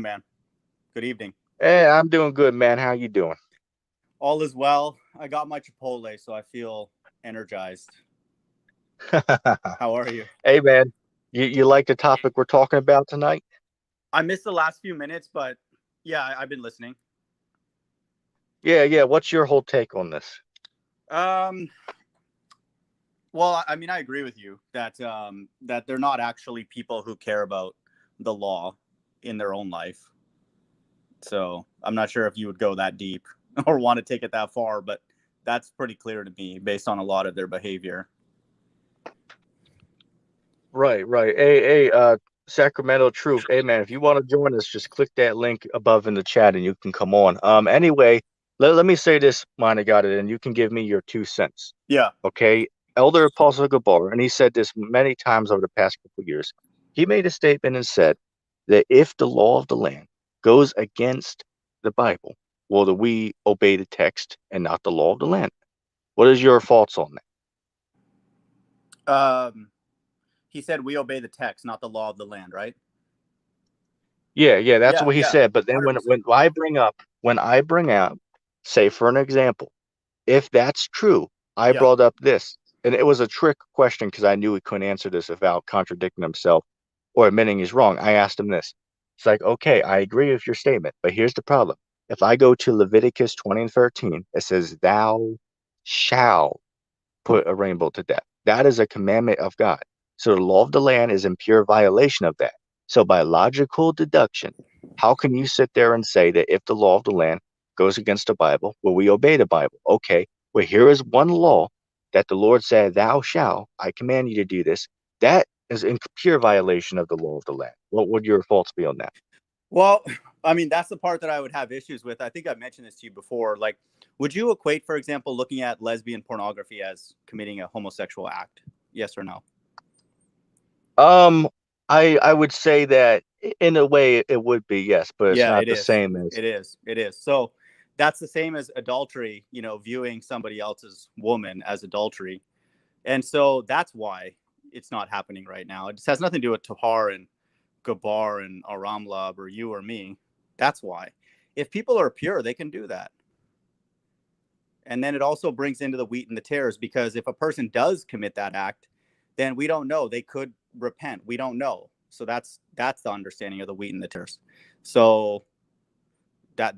Man, good evening. Hey, I'm doing good, man. How you doing? All is well. I got my Chipotle, so I feel energized. How are you? Hey, man. You like the topic we're talking about tonight? I missed the last few minutes, but yeah, I've been listening. Yeah, yeah. What's your whole take on this? Um, well, I mean, I agree with you that that they're not actually people who care about the law in their own life. So I'm not sure if you would go that deep or want to take it that far, but that's pretty clear to me based on a lot of their behavior. Right, right. Hey, Sacramento Truth. Hey, man, if you want to join us, just click that link above in the chat and you can come on. Anyway, let me say this, mine, I got it, and you can give me your 2 cents. Yeah. Okay? Elder Apostle Gabar, and he said this many times over the past couple of years. He made a statement and said that if the law of the land goes against the Bible, well, do we obey the text and not the law of the land? What is your thoughts on that? Um, he said we obey the text, not the law of the land, right? Yeah, yeah, that's Yeah, what he yeah, said. But then 100%. when I bring up, say for an example, if that's true, I Yeah. brought up this, and it was a trick question because I knew he couldn't answer this without contradicting himself or admitting he's wrong. I asked him this. It's like, okay, I agree with your statement, but here's the problem. If I go to Leviticus 20 and 13, it says, "Thou shalt put a rainbow to death." That is a commandment of God. So the law of the land is in pure violation of that. So by logical deduction, how can you sit there and say that if the law of the land goes against the Bible, well, we obey the Bible? Okay, well, here is one law that the Lord said, "Thou shalt, I command you to do this." That is in pure violation of the law of the land. What would your thoughts be on that? Well, I mean, that's the part that I would have issues with. I think I mentioned this to you before. Like, would you equate, for example, looking at lesbian pornography as committing a homosexual act? Yes or no? Um, I would say that in a way it would be yes, but it's Yeah, not it the is. same as It is. It is. So that's the same as adultery, viewing somebody else's woman as adultery. And so that's why it's not happening right now. It just has nothing to do with Tahar and Gabar and Aramlab or you or me. That's why. If people are pure, they can do that. And then it also brings into the wheat and the tares because if a person does commit that act, then we don't know. They could repent. We don't know. So that's the understanding of the wheat and the tares. So But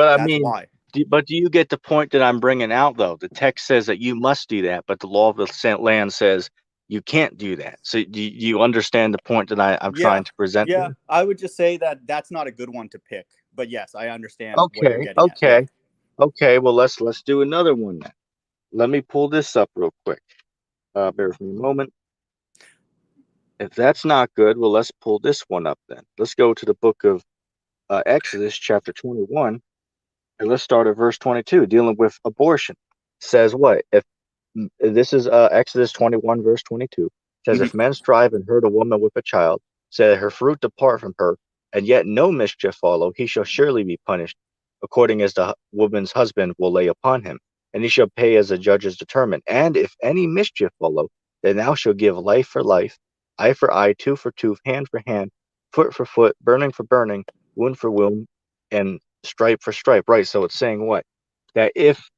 I that's mean, why. but do you get the point that I'm bringing out, though? The text says that you must do that, but the law of the land says you can't do that. So do you understand the point that I'm Yeah, trying to present yeah. there? I would just say that that's not a good one to pick. But yes, I understand what you're Okay, getting at. Yeah. okay, okay. Well, let's do another one then. Let me pull this up real quick. Bear with me a moment. If that's not good, well, let's pull this one up then. Let's go to the book of Exodus, chapter 21, and let's start at verse 22, dealing with abortion. Says what? If this is Exodus 21, verse 22, says, Mhm. "If men strive and hurt a woman with a child, say that her fruit depart from her, and yet no mischief follow, he shall surely be punished, according as the woman's husband will lay upon him, and he shall pay as the judges determine. And if any mischief follow, then thou shalt give life for life, eye for eye, tooth for tooth, hand for hand, foot for foot, burning for burning, wound for wound, and stripe for stripe." Right. So it's saying what? That if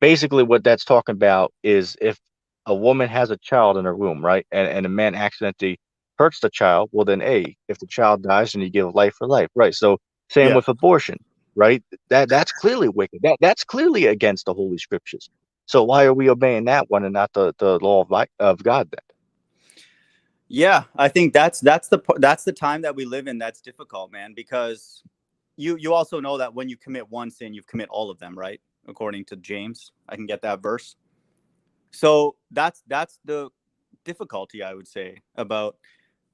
basically what that's talking about is if a woman has a child in her womb, right, and a man accidentally hurts the child, well then, if the child dies, then you give life for life, right? So same Yeah. with abortion, right? That's clearly wicked. That's clearly against the holy scriptures. So why are we obeying that one and not the law of God then? Yeah, I think that's the time that we live in that's difficult, man, because you also know that when you commit one sin, you've commit all of them, right? According to James. I can get that verse. So that's the difficulty I would say about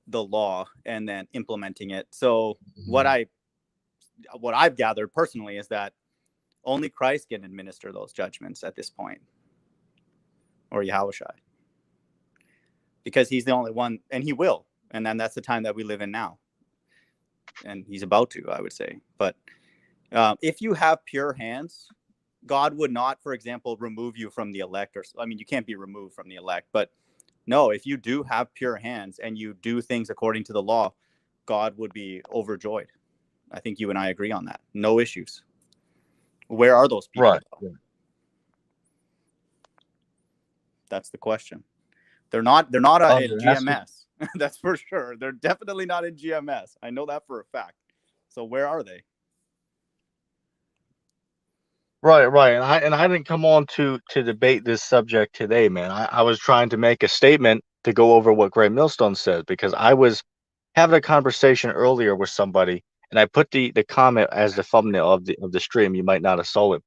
the law and then implementing it. So what I've gathered personally is that only Christ can administer those judgments at this point, or Yahushua, because he's the only one, and he will. And then that's the time that we live in now, and he's about to, I would say. But if you have pure hands, God would not, for example, remove you from the elect. Or I mean, you can't be removed from the elect, but no, if you do have pure hands and you do things according to the law, God would be overjoyed I think you and I agree on that. No issues. Where are those people, Right. though? That's the question. They're not in That's GMS. That's for sure. They're definitely not in GMS. I know that for a fact. So where are they? right, right. And I didn't come on to debate this subject today, man. I was trying to make a statement to go over what Gray Millstone says because I was having a conversation earlier with somebody, and I put the comment as the thumbnail of the stream. You might not have saw it,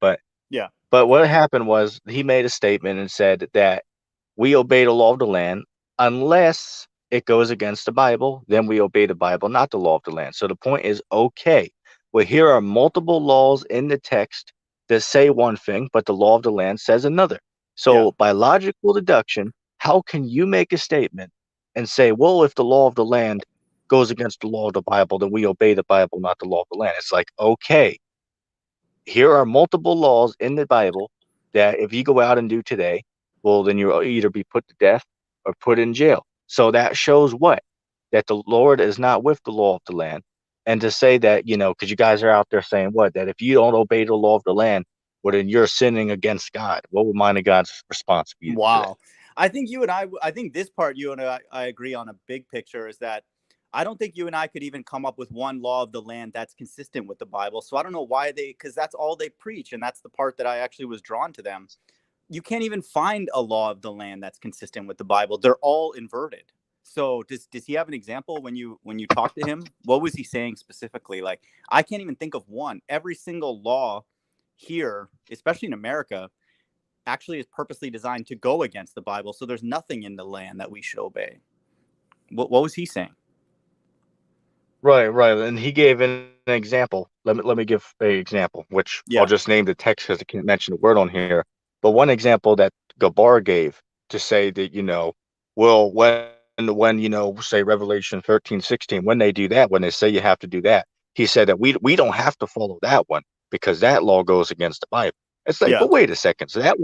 Yeah. but what happened was he made a statement and said that we obey the law of the land unless it goes against the Bible, then we obey the Bible, not the law of the land. So the point is, okay, well, here are multiple laws in the text that say one thing, but the law of the land says another. Yeah. So by logical deduction, how can you make a statement and say, well, if the law of the land goes against the law of the Bible, then we obey the Bible, not the law of the land? It's like, okay, here are multiple laws in the Bible that if you go out and do today, well, then you'll either be put to death or put in jail. So that shows what? That the Lord is not with the law of the land. And to say that, because you guys are out there saying what? That if you don't obey the law of the land, well, then you're sinning against God. What would mine of God's response be to that? Wow. I think you and I think this part you and I agree on a big picture is that I don't think you and I could even come up with one law of the land that's consistent with the Bible. So I don't know why because that's all they preach. And that's the part that I actually was drawn to them. You can't even find a law of the land that's consistent with the Bible. They're all inverted. So does he have an example when you talk to him? What was he saying specifically? Like I can't even think of one. Every single law here, especially in America, actually is purposely designed to go against the Bible. So there's nothing in the land that we should obey. What was he saying? Right, right. And he gave an example. Let me give an example, which I'll Yeah, just name the text because I can't mention the word on here. But one example that Gabar gave to say that, well, when say Revelation 13:16, when they do that, when they say you have to do that, he said that we don't have to follow that one because that law goes against the Bible. It's like, yeah, but wait a second. So that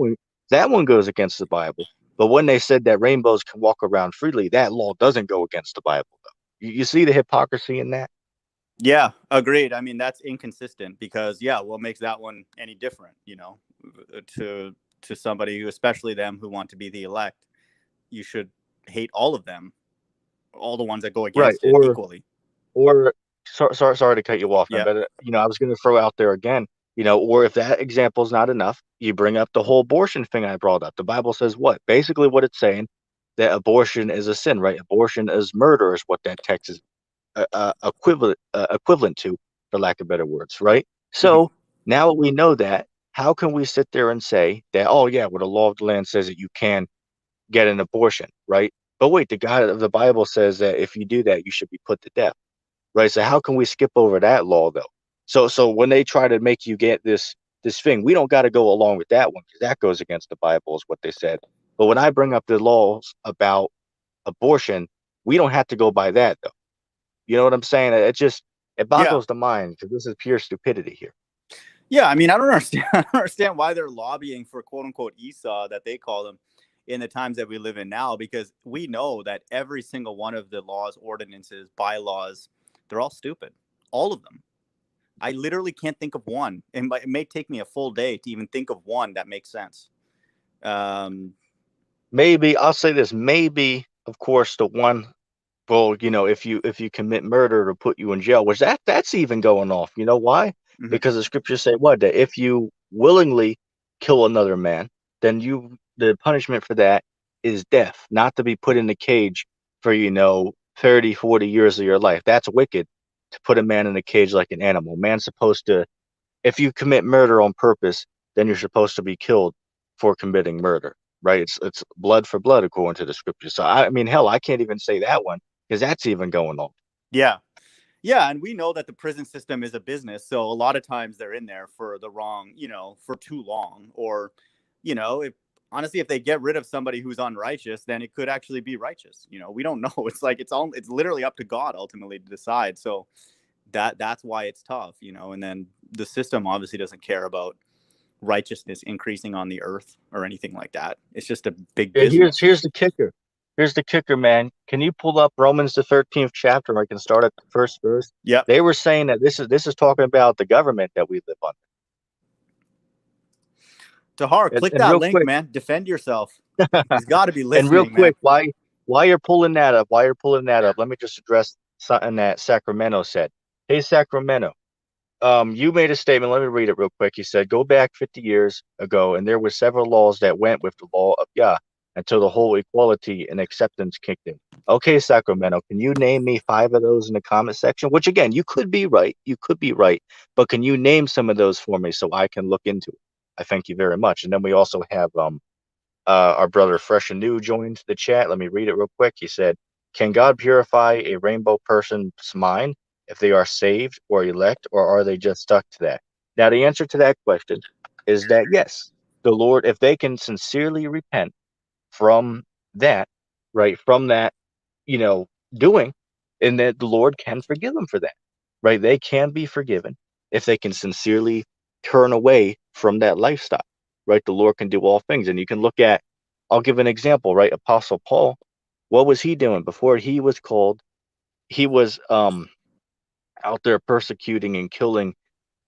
one goes against the Bible. But when they said that rainbows can walk around freely, that law doesn't go against the Bible. You see the hypocrisy in that? yeah. Agreed. I mean, that's inconsistent because yeah, what makes that one any different? To somebody who, especially them who want to be the elect, you should hate all of them, all the ones that go Right. against it equally. Or sorry to cut you off, man, Yeah, but I was going to throw out there again, or if that example is not enough, you bring up the whole abortion thing I brought up. The Bible says what? Basically, what it's saying that abortion is a sin, right? Abortion is murder, is what that text is equivalent to, for lack of better words, right? hmm, So now we know that. How can we sit there and say that? Oh yeah, well the law of the land says that you can get an abortion, right? But wait, the God of the Bible says that if you do that, you should be put to death, right? So how can we skip over that law though? So when they try to make you get this thing, we don't got to go along with that one because that goes against the Bible, is what they said. But when I bring up the laws about abortion, we don't have to go by that though. You know what I'm saying? It yeah, boggles the mind because this is pure stupidity here. yeah. I mean, I don't understand. I don't understand why they're lobbying for quote unquote Esau that they call them in the times that we live in now, because we know that every single one of the laws, ordinances, bylaws, they're all stupid. All of them. I literally can't think of one. It may take me a full day to even think of one that makes sense. Um, Maybe I'll say this. Maybe, of course, the one. Well, if you commit murder to put you in jail, which that's even going off. You know why? mhm. Because the scriptures say what? That if you willingly kill another man, then the punishment for that is death, not to be put in a cage for 30, 40 years of your life. That's wicked to put a man in a cage like an animal. Man's supposed to, if you commit murder on purpose, then you're supposed to be killed for committing murder, right? It's blood for blood according to the scriptures. So I mean, hell, I can't even say that one because that's even going on. Yeah. Yeah. And we know that the prison system is a business. So a lot of times they're in there for the wrong, for too long. Or, if honestly, if they get rid of somebody who's unrighteous, then it could actually be righteous. We don't know. It's like it's literally up to God ultimately to decide. So that's why it's tough, and then the system obviously doesn't care about righteousness increasing on the earth or anything like that. It's just a big Yeah, here's business. here's the kicker. Here's the kicker, man. Can you pull up Romans the 13th chapter? I can start at the first verse. Yep. They were saying that this is talking about the government that we live under. Tahar, And, click and that real link, quick, man. Defend yourself. He's got to be and real listening, man. quick, why you're pulling that up? Let me just address something that Sacramento said. Hey, Sacramento. You made a statement. Let me read it real quick. He said, "Go back 50 years ago, and there were several laws that went with the law of Yah until the whole equality and acceptance kicked in." Okay, Sacramento, can you name me 5 of those in the comment section? Which again, you could be right. You could be right, but can you name some of those for me so I can look into it? I thank you very much. And then we also have our brother Fresh and New joined the chat. Let me read it real quick. He said, "Can God purify a rainbow person's mind if they are saved or elect, or are they just stuck to that?" Now, the answer to that question is that yes, the Lord, if they can sincerely repent from that, right, from that, doing, and that the Lord can forgive them for that, right? They can be forgiven if they can sincerely turn away from that lifestyle, right? The Lord can do all things. And you can look at, I'll give an example, right? Apostle Paul, what was he doing before he was called? He was out there persecuting and killing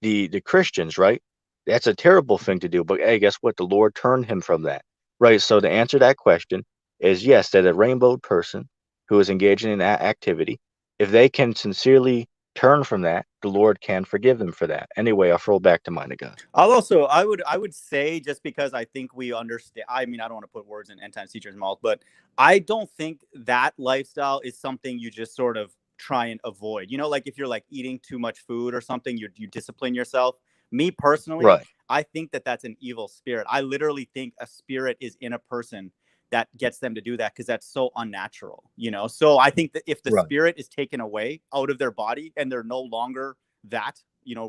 the Christians, right? That's a terrible thing to do. But hey, guess what? The Lord turned him from that, right? So to answer that question is yes, that a rainbow person who is engaging in that activity, if they can sincerely turn from that, the Lord can forgive them for that. Anyway, I'll throw back to mine again. I would say, just because I think we understand. I mean, I don't want to put words in end time teacher's mouth, but I don't think that lifestyle is something you just sort of try and avoid. Like if you're like eating too much food or something, you discipline yourself. Me personally, Right, I think that that's an evil spirit. I literally think a spirit is in a person that gets them to do that, because that's so unnatural. So I think that if the right, spirit is taken away out of their body and they're no longer that,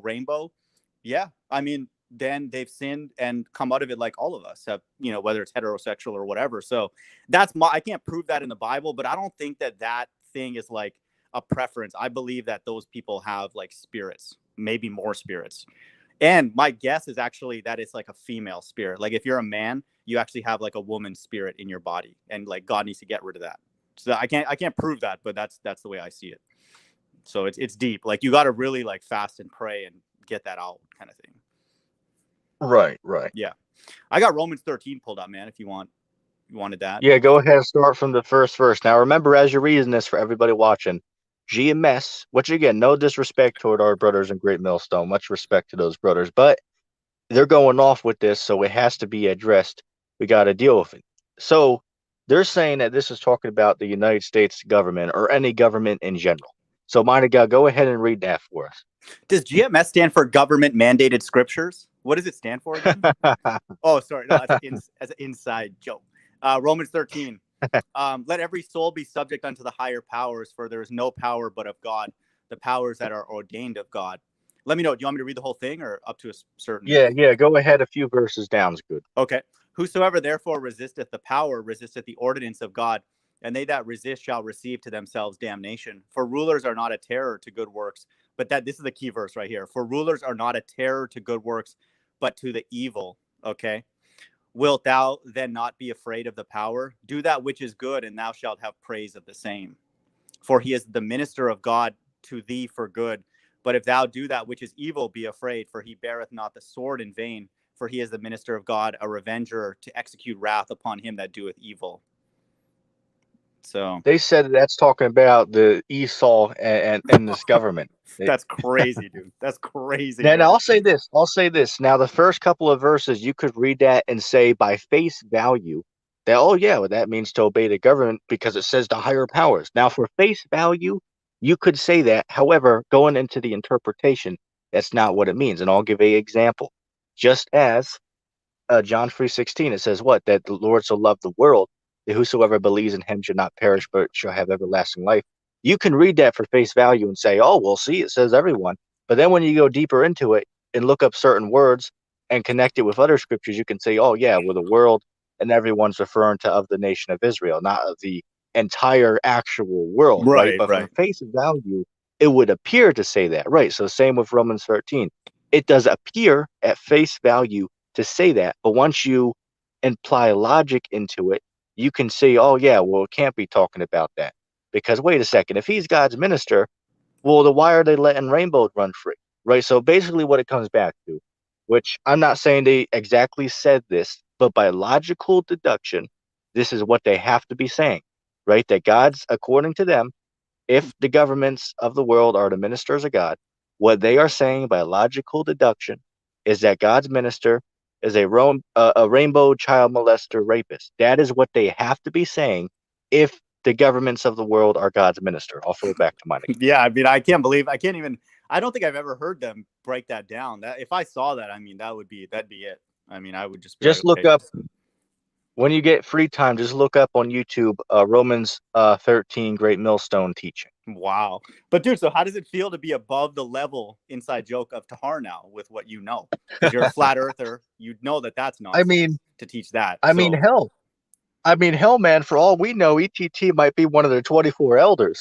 rainbow, yeah, I mean, then they've sinned and come out of it like all of us have, whether it's heterosexual or whatever. So I can't prove that in the Bible, but I don't think that that thing is like a preference. I believe that those people have like spirits, maybe more spirits. And my guess is actually that it's like a female spirit. Like if you're a man, you actually have like a woman's spirit in your body, and like God needs to get rid of that. So I can't prove that, but that's the way I see it. So it's deep. Like you got to really like fast and pray and get that out, kind of thing. right. Yeah. I got Romans 13 pulled up, man, if you wanted that. Yeah, go ahead and start from the first verse. Now, remember, as you're reading this for everybody watching, GMS, which again, no disrespect toward our brothers in Great Millstone, much respect to those brothers, but they're going off with this, so it has to be addressed. We got to deal with it. So they're saying that this is talking about the United States government or any government in general. So, Monica, go ahead and read that for us. Does GMS stand for government mandated scriptures? What does it stand for again? Oh, sorry. No, that's an inside joke. Romans 13. Let every soul be subject unto the higher powers, for there is no power but of God, the powers that are ordained of God. Let me know. Do you want me to read the whole thing or up to a certain? Yeah, go ahead. A few verses down is good. Okay. Whosoever therefore resisteth the power resisteth the ordinance of God, and they that resist shall receive to themselves damnation. For rulers are not a terror to good works, but that this is the key verse right here. For rulers are not a terror to good works, but to the evil. Okay. Wilt thou then not be afraid of the power? Do that which is good, and thou shalt have praise of the same. For he is the minister of God to thee for good. But if thou do that which is evil, be afraid, for he beareth not the sword in vain. For he is the minister of God, a revenger, to execute wrath upon him that doeth evil. So They said that's talking about the Esau and this government. that's crazy, dude. That's crazy, Now, man. I'll say this. I'll say this. Now, the first couple of verses, you could read that and say by face value that, oh, yeah, well, that means to obey the government because it says the higher powers. Now, for face value, you could say that. However, going into the interpretation, that's not what it means. And I'll give a example. Just as John 3:16, it says what? That the Lord so loved the world that whosoever believes in him should not perish but shall have everlasting life. You can read that for face value and say, oh, well, see, it says everyone. But then when you go deeper into it and look up certain words and connect it with other scriptures, you can say, oh, yeah, well, the world and everyone's referring to of the nation of Israel, not of the entire actual world, right? Right, But from right. face value, it would appear to say that, right? So same with Romans 13. It does appear at face value to say that, but once you imply logic into it you can see, oh yeah, well, it can't be talking about that. Because wait a second, if he's God's minister, well, then why are they letting rainbows run free? Right. So basically what it comes back to, which I'm not saying they exactly said this, but by logical deduction, this is what they have to be saying, right? That God's, according to them, if the governments of the world are the ministers of God, what they are saying by logical deduction is that God's minister is a rainbow child molester rapist. That is what they have to be saying if the governments of the world are God's minister. I'll throw it back to Mike. Yeah, I mean, I can't even. I don't think I've ever heard them break that down. That if I saw that, I mean, that'd be it. I mean, I would just be like, Just look okay, up when you get free time. Just look up on YouTube Romans 13 Great Millstone teaching. wow. But dude, so how does it feel to be above the level inside joke of Tahar now with what you know? Because you're a flat earther, you know that that's I nonsense mean, to teach that. I mean, So hell, I mean, hell, man. For all we know, ETT might be one of their 24 elders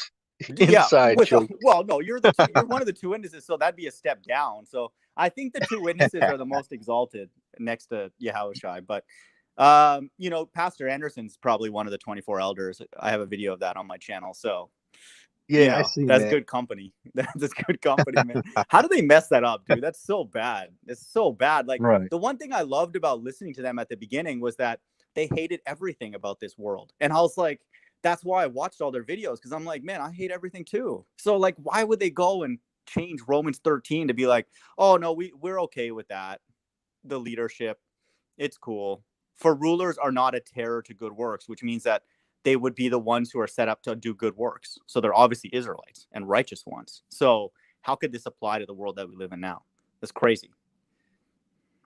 yeah, inside joke. well, no, you're one of the two witnesses, so that'd be a step down. So I think the two witnesses are the most exalted next to Yahushai. But you know, Pastor Anderson's probably one of the 24 elders. I have a video of that on my channel. So you Yeah, I know, seen that's that. good company. That's good company, man. How do they mess that up, dude? That's so bad. It's so bad. Like Right. the one thing I loved about listening to them at the beginning was that they hated everything about this world. And I was like, that's why I watched all their videos, because I'm like, man, I hate everything too. So like, why would they go and change Romans 13 to be like, oh no, we're okay with that. The leadership, it's cool. For rulers are not a terror to good works, which means that they would be the ones who are set up to do good works. So they're obviously Israelites and righteous ones. So how could this apply to the world that we live in now? That's crazy.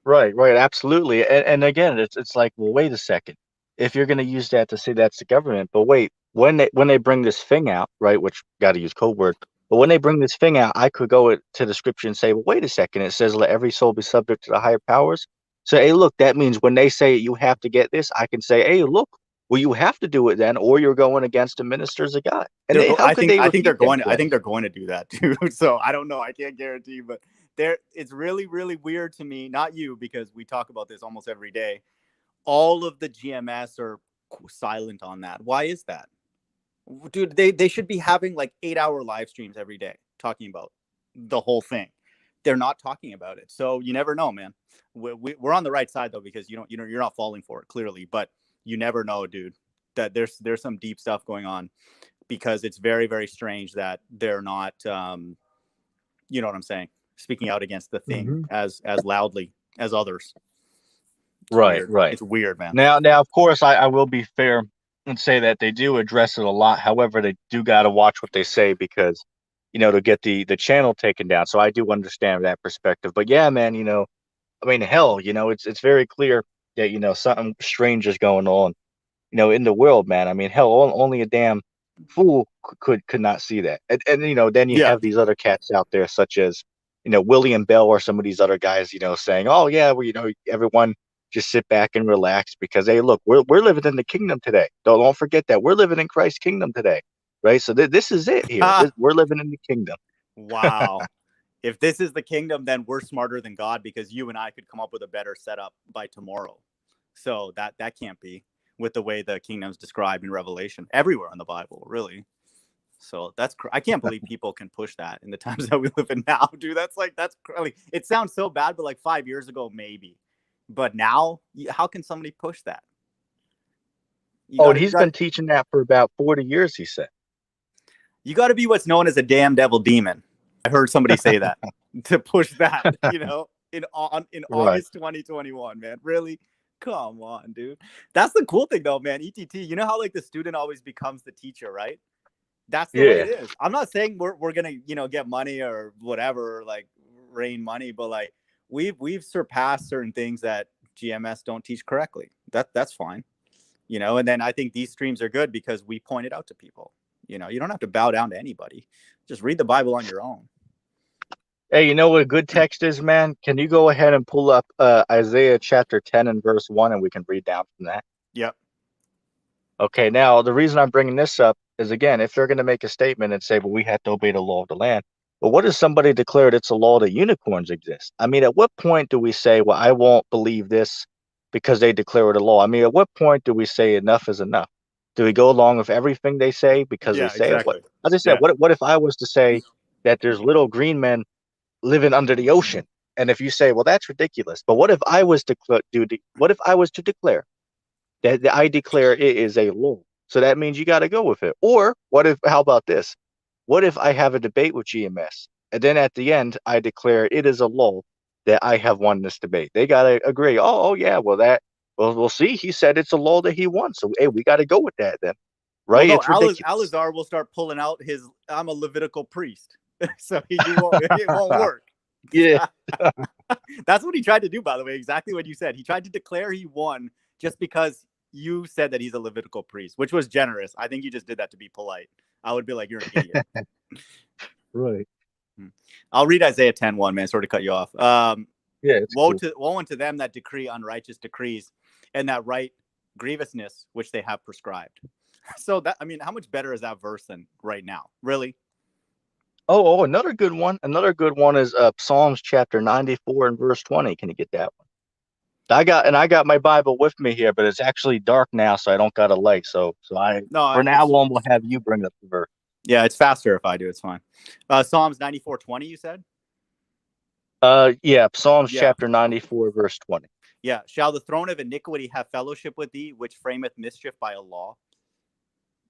Right, right, absolutely. And again, it's like, well, wait a second. If you're going to use that to say that's the government, but wait, when they bring this thing out, right, which got to use code word, but when they bring this thing out, I could go to the scripture and say, well, wait a second. It says, let every soul be subject to the higher powers. So, hey, look, that means when they say you have to get this, I can say, hey, look, well, you have to do it then, or you're going against the ministers of God. And they, how could they I think refute that I claim? think they're going to do that too. So I don't know. I can't guarantee, but it's really weird to me. Not you, because we talk about this almost every day. All of the GMS are silent on that. Why is that? Dude, they should be having like 8-hour live streams every day talking about the whole thing. They're not talking about it. So you never know, man. We're on the right side though, because you're not falling for it clearly, but you never know, dude, that there's some deep stuff going on, because it's very strange that they're not you know what I'm saying, speaking out against the thing Hmm. as loudly as others. It's Right, weird. right. It's weird, man. Now, of course, I will be fair and say that they do address it a lot. However, they do got to watch what they say because, to get the channel taken down. So I do understand that perspective. But yeah, man, I mean, hell, it's very clear that something strange is going on, in the world, man. I mean, hell, only a damn fool could not see that. And then you Yeah. have these other cats out there, such as William Bell or some of these other guys, saying, oh yeah, well, everyone just sit back and relax because hey, look, we're living in the kingdom today. Don't forget that we're living in Christ's kingdom today, right? So this is it here. We're living in the kingdom. Wow. If this is the kingdom, then we're smarter than God, because you and I could come up with a better setup by tomorrow. So that can't be, with the way the kingdom's described in Revelation everywhere in the Bible, really. So I can't believe people can push that in the times that we live in now, dude. It sounds so bad, but like 5 years ago, maybe. But now, how can somebody push that? Oh, and he's been teaching that for about 40 years, he said. You got to be what's known as a damn devil demon. I heard somebody say that to push that, in Right. August 2021, man. Really? Come on, dude. That's the cool thing though, man. ETT, you know how like the student always becomes the teacher, right? That's the way it Yeah. is. I'm not saying we're gonna, get money or whatever, like rain money, but like we've surpassed certain things that GMS don't teach correctly. That's fine. And then I think these streams are good because we point it out to people. You don't have to bow down to anybody. Just read the Bible on your own. Hey, you know what a good text is, man? Can you go ahead and pull up Isaiah chapter 10 and verse 1 and we can read down from that? Yep. Okay, now the reason I'm bringing this up is again, if they're going to make a statement and say, well, we have to obey the law of the land, but what if somebody declared it's a law that unicorns exist? I mean, at what point do we say, well, I won't believe this because they declare it a law. I mean, at what point do we say enough is enough? Do we go along with everything they say because they Yeah, say it? What, exactly. as I said, Yeah. what if I was to say that there's little green men living under the ocean? And if you say, well, that's ridiculous. But what if I was to what if I was to declare that I declare it is a law? So that means you got to go with it. Or what if? How about this? What if I have a debate with GMS, and then at the end I declare it is a law that I have won this debate? They got to agree. Oh, yeah. Well, we'll see. He said it's a law that he won. So hey, we got to go with that then, Well, right? no, It's ridiculous. Alizar will start pulling out his I'm a Levitical priest. So he won't it won't work. Yeah. That's what he tried to do, by the way, exactly what you said. He tried to declare he won just because you said that he's a Levitical priest, which was generous. I think you just did that to be polite. I would be like, you're an idiot. Right. I'll read Isaiah 10:1, man. Sorry to cut you off. Yeah, it's cool. Woe unto them that decree unrighteous decrees and that write grievousness which they have prescribed. So that, I mean, how much better is that verse than right now? Really? Oh, another good one. Another good one is Psalms chapter 94 and verse 20. Can you get that one? I got my Bible with me here, but it's actually dark now, so I don't got a light. So I No, for now on we'll have you bring up the verse. yeah, it's faster if I do. It's fine. Psalms 94:20, you said? Yeah, Psalms Yeah. chapter 94 verse 20. Yeah. Shall the throne of iniquity have fellowship with thee, which frameth mischief by a law?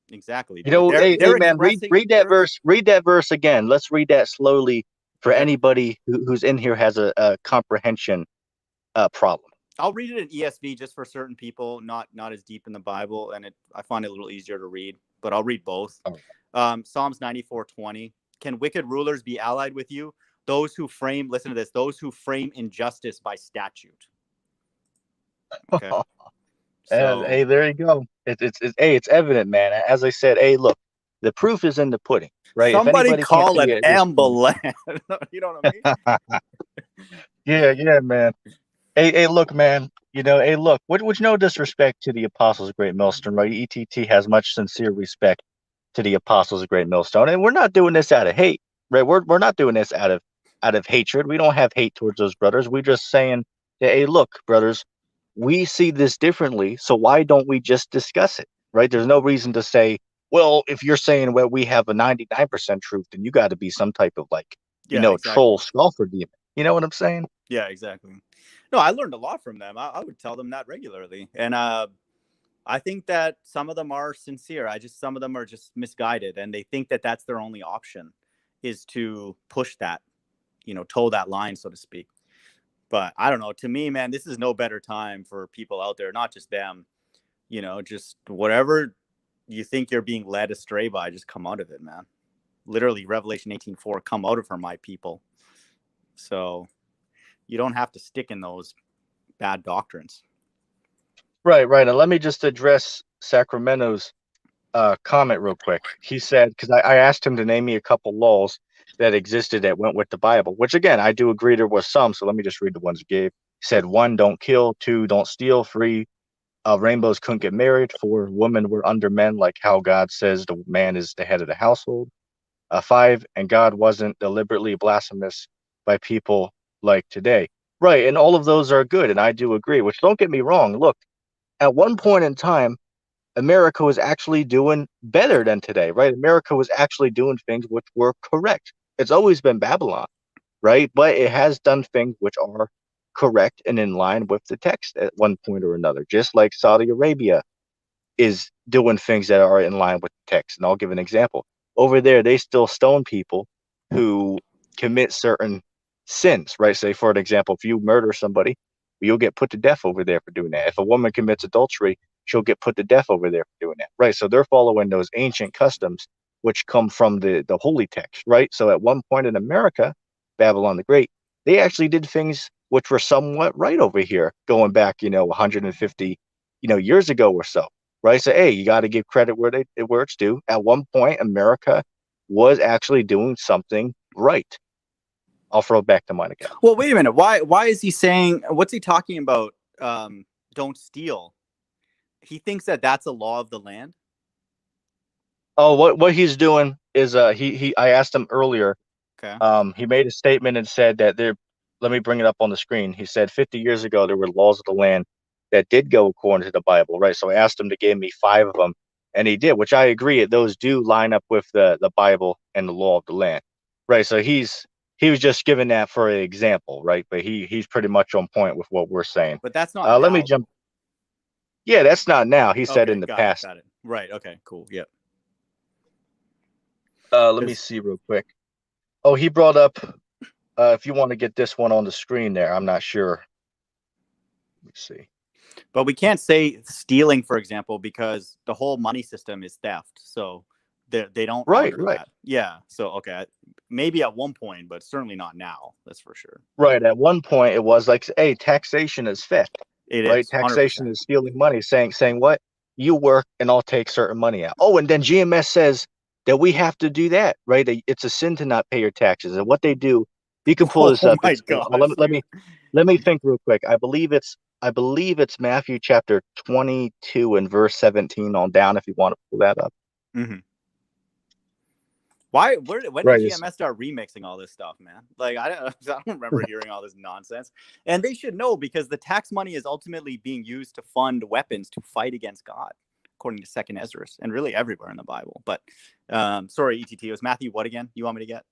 Exactly, You dude. know, They're hey man, expressing read that verse. Read that verse again. Let's read that slowly for okay. anybody who's in here has a comprehension problem. I'll read it in ESV just for certain people, not as deep in the Bible, and I find it a little easier to read, but I'll read both. Psalms 94:20. Can wicked rulers be allied with you? Those who frame, listen to this, those who frame injustice by statute. Okay. So Hey, there you go. It's evident, man. As I said, hey, look, the proof is in the pudding, right? If somebody anybody can't call see an it at this point, ambulance. You know what I mean? yeah, man. Hey, look, man. Hey, look. Which no disrespect to the apostles of Great Millstone, right? ETT has much sincere respect to the apostles of Great Millstone, and we're not doing this out of hate, right? We're not doing this out of hatred. We don't have hate towards those brothers. We're just saying that, hey, look, brothers, we see this differently, so why don't we just discuss it, right? There's no reason to say, well, if you're saying, well, we have a 99% truth, then you got to be some type of like, Yeah, troll exactly. scoffer demon. You know what I'm saying? Yeah, exactly. No, I learned a lot from them. I would tell them that regularly. And I think that some of them are sincere. Some of them are just misguided, and they think that that's their only option is to push that, toe that line, so to speak. But I don't know. To me, man, this is no better time for people out there, not just them, just whatever you think you're being led astray by, just come out of it, man. Literally, Revelation 18:4, come out of her, my people. So you don't have to stick in those bad doctrines. Right. And let me just address Sacramento's comment real quick. He said, because I asked him to name me a couple laws that existed that went with the Bible, which again, I do agree there was some. So let me just read the ones he gave. He said, 1, don't kill. 2, don't steal. 3, rainbows couldn't get married. 4, women were under men, like how God says the man is the head of the household. 5, and God wasn't deliberately blasphemous by people like today. Right. And all of those are good. And I do agree, which don't get me wrong. Look, at one point in time, America was actually doing better than today, right? America was actually doing things which were correct. It's always been Babylon, right? But it has done things which are correct and in line with the text at one point or another, just like Saudi Arabia is doing things that are in line with the text. And I'll give an example. Over there, they still stone people who commit certain sins, right? Say, for an example, if you murder somebody, you'll get put to death over there for doing that. If a woman commits adultery, she'll get put to death over there for doing that, right? So they're following those ancient customs, which come from the holy text, right? So at one point in America, Babylon the Great, they actually did things which were somewhat right over here, going back, 150, years ago or so, right? So, hey, you got to give credit where it's due. At one point, America was actually doing something right. I'll throw it back to mine again. Well, wait a minute. Why is he saying, what's he talking about? Don't steal. He thinks that that's a law of the land. Oh, what he's doing is he I asked him earlier. Okay. He made a statement and said that there. Let me bring it up on the screen. He said 50 years ago there were laws of the land that did go according to the Bible, right? So I asked him to give me 5 of them, and he did, which I agree. Those do line up with the Bible and the law of the land, right? So he was just giving that for an example, right? But he's pretty much on point with what we're saying. But that's not Let me now, jump. though. Yeah, that's not now. He said Okay, in the got it, past. got it. Right. Okay, cool. Yep. Let me Because, see real quick. Oh, he brought up if you want to get this one on the screen there. I'm not sure. Let me see. but we can't say stealing, for example, because the whole money system is theft. So they don't Right, honor right, that. Yeah. So okay, maybe at one point, but certainly not now. That's for sure. right. At one point, it was like, hey, taxation is theft, It right? is 100%. Taxation is stealing money, saying what? You work and I'll take certain money out. Oh, and then GMS says that we have to do that, right? It's a sin to not pay your taxes. And what they do, you can pull this Oh up. my It's gosh, dude. let me think real quick. I believe it's Matthew chapter 22 and verse 17 on down. If you want to pull that up, Mm-hmm. Why? When did right? It's GMS start remixing all this stuff, man? Like I don't remember hearing all this nonsense. And they should know because the tax money is ultimately being used to fund weapons to fight against God, according to Second Ezra, and really everywhere in the Bible. But sorry, ETT, it was Matthew. What again? You want me to get?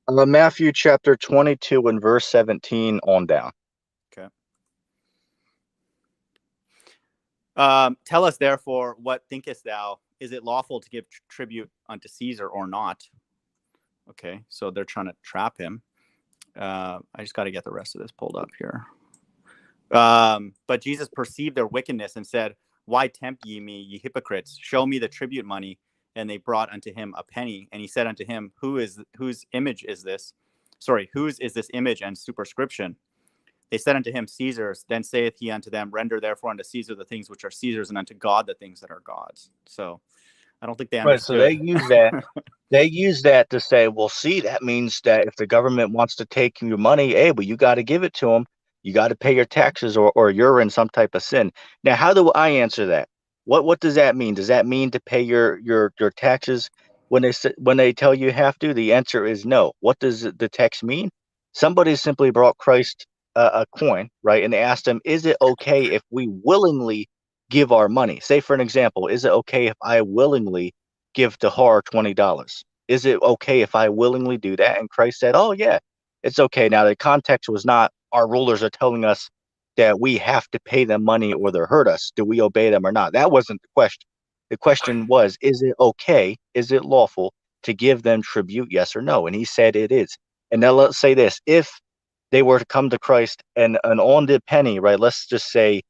Matthew chapter 22 and verse 17 on down. Okay. Tell us therefore, what thinkest thou? Is it lawful to give tribute unto Caesar or not? Okay, so they're trying to trap him. I just got to get the rest of this pulled up here. But Jesus perceived their wickedness and said, why tempt ye me, ye hypocrites? Show me the tribute money. And they brought unto him a penny. And he said unto him, whose image is this? Sorry, whose is this image and superscription? They said unto him, Caesar's. Then saith he unto them, render therefore unto Caesar the things which are Caesar's, and unto God the things that are God's. So I don't think they Right. So understood. they use that to say, well, see, that means that if the government wants to take your money, hey, but you got to give it to them. You got to pay your taxes, or you're in some type of sin. Now, how do I answer that? What does that mean? Does that mean to pay your taxes when they tell you have to? The answer is no. What does the text mean? Somebody simply brought Christ a coin, right, and they asked him, is it okay if we willingly give our money? Say, for an example, is it okay if I willingly give Tahar $20? Is it okay if I willingly do that? And Christ said, oh, yeah, it's okay. Now, the context was not our rulers are telling us that we have to pay them money or they'll hurt us. Do we obey them or not? That wasn't the question. The question was, is it okay? Is it lawful to give them tribute? Yes or no? And he said it is. And now let's say this. If they were to come to Christ and on the penny, right? Let's just say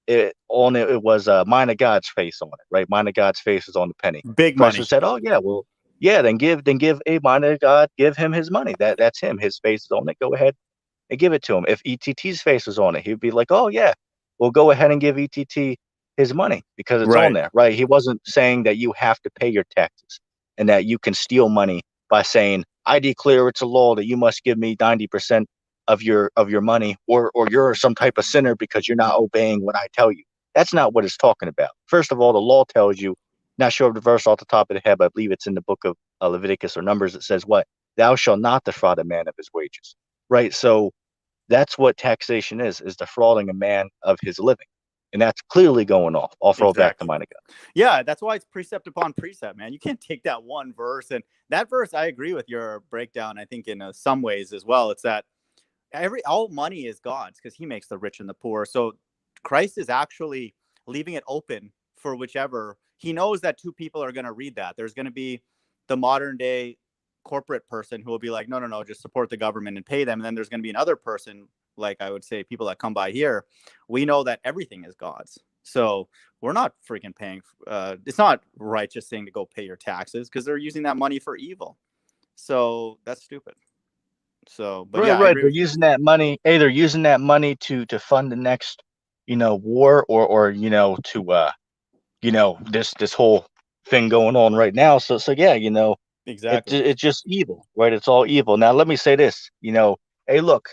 it was mine of God's face on it, right? Mine of God's face is on the penny. Big Christ would money. said, oh yeah, well, yeah, then give a mine of God, give him his money. That's him. His face is on it. Go ahead and give it to him. If ETT's face was on it, he'd be like, oh yeah, well, go ahead and give ETT his money because it's on Right. there, right? He wasn't saying that you have to pay your taxes and that you can steal money by saying, I declare it's a law that you must give me 90% of your money, or you're some type of sinner because you're not obeying what I tell you. That's not what it's talking about. First of all, the law tells you, not sure of the verse off the top of the head, but I believe it's in the book of Leviticus or Numbers. It says what? Thou shalt not defraud a man of his wages, right? So that's what taxation is defrauding a man of his living. And that's clearly going off. I'll throw it back to Exactly. Monica. Yeah, that's why it's precept upon precept, man. You can't take that one verse, and that verse. I agree with your breakdown. I think in some ways as well. It's that all money is God's because He makes the rich and the poor. So Christ is actually leaving it open for whichever. He knows that two people are going to read that. There's going to be the modern day corporate person who will be like, no, no, no, just support the government and pay them. And then there's going to be another person, like I would say, people that come by here. We know that everything is God's. So we're not freaking paying. It's not righteous thing to go pay your taxes because they're using that money for evil. So that's stupid. So, but Right, yeah, I right. agree They're with you. using that money. Hey, they're using that money to fund the next, war, or to this whole thing going on right now. So yeah, Exactly. it's just evil, right? It's all evil. Now let me say this, hey, look,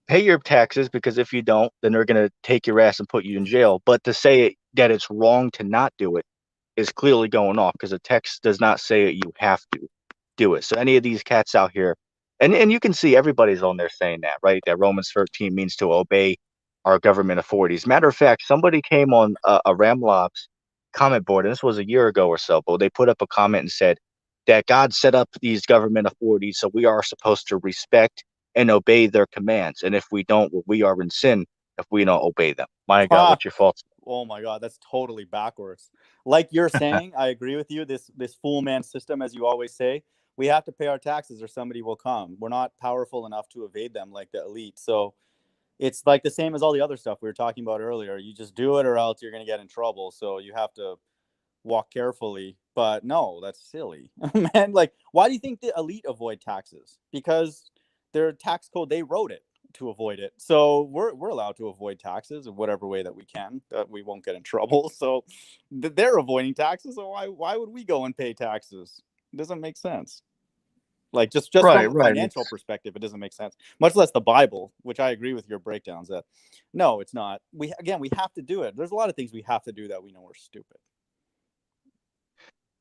pay your taxes, because if you don't, then they're gonna take your ass and put you in jail. But to say that it's wrong to not do it is clearly going off, because the text does not say that you have to do it. So any of these cats out here, and you can see everybody's on there saying that, right? That Romans 13 means to obey our government authorities. Matter of fact, somebody came on a Ramlob's comment board, and this was a year ago or so, but they put up a comment and said that God set up these government authorities, so we are supposed to respect and obey their commands. And if we don't, well, we are in sin if we don't obey them. My God, Ha! what's your thoughts? Oh my God, that's totally backwards. Like you're saying, I agree with you. This fool man system, as you always say, we have to pay our taxes or somebody will come. We're not powerful enough to evade them like the elite. So it's like the same as all the other stuff we were talking about earlier. You just do it or else you're going to get in trouble. So you have to walk carefully. But no, that's silly. Man, like, why do you think the elite avoid taxes? Because their tax code, they wrote it to avoid it. So we're allowed to avoid taxes in whatever way that we can, that we won't get in trouble. So they're avoiding taxes. So why would we go and pay taxes? It doesn't make sense. Like just Right, from a right. financial perspective, it doesn't make sense. Much less the Bible, which I agree with your breakdowns that no, it's not. We have to do it. There's a lot of things we have to do that we know are stupid.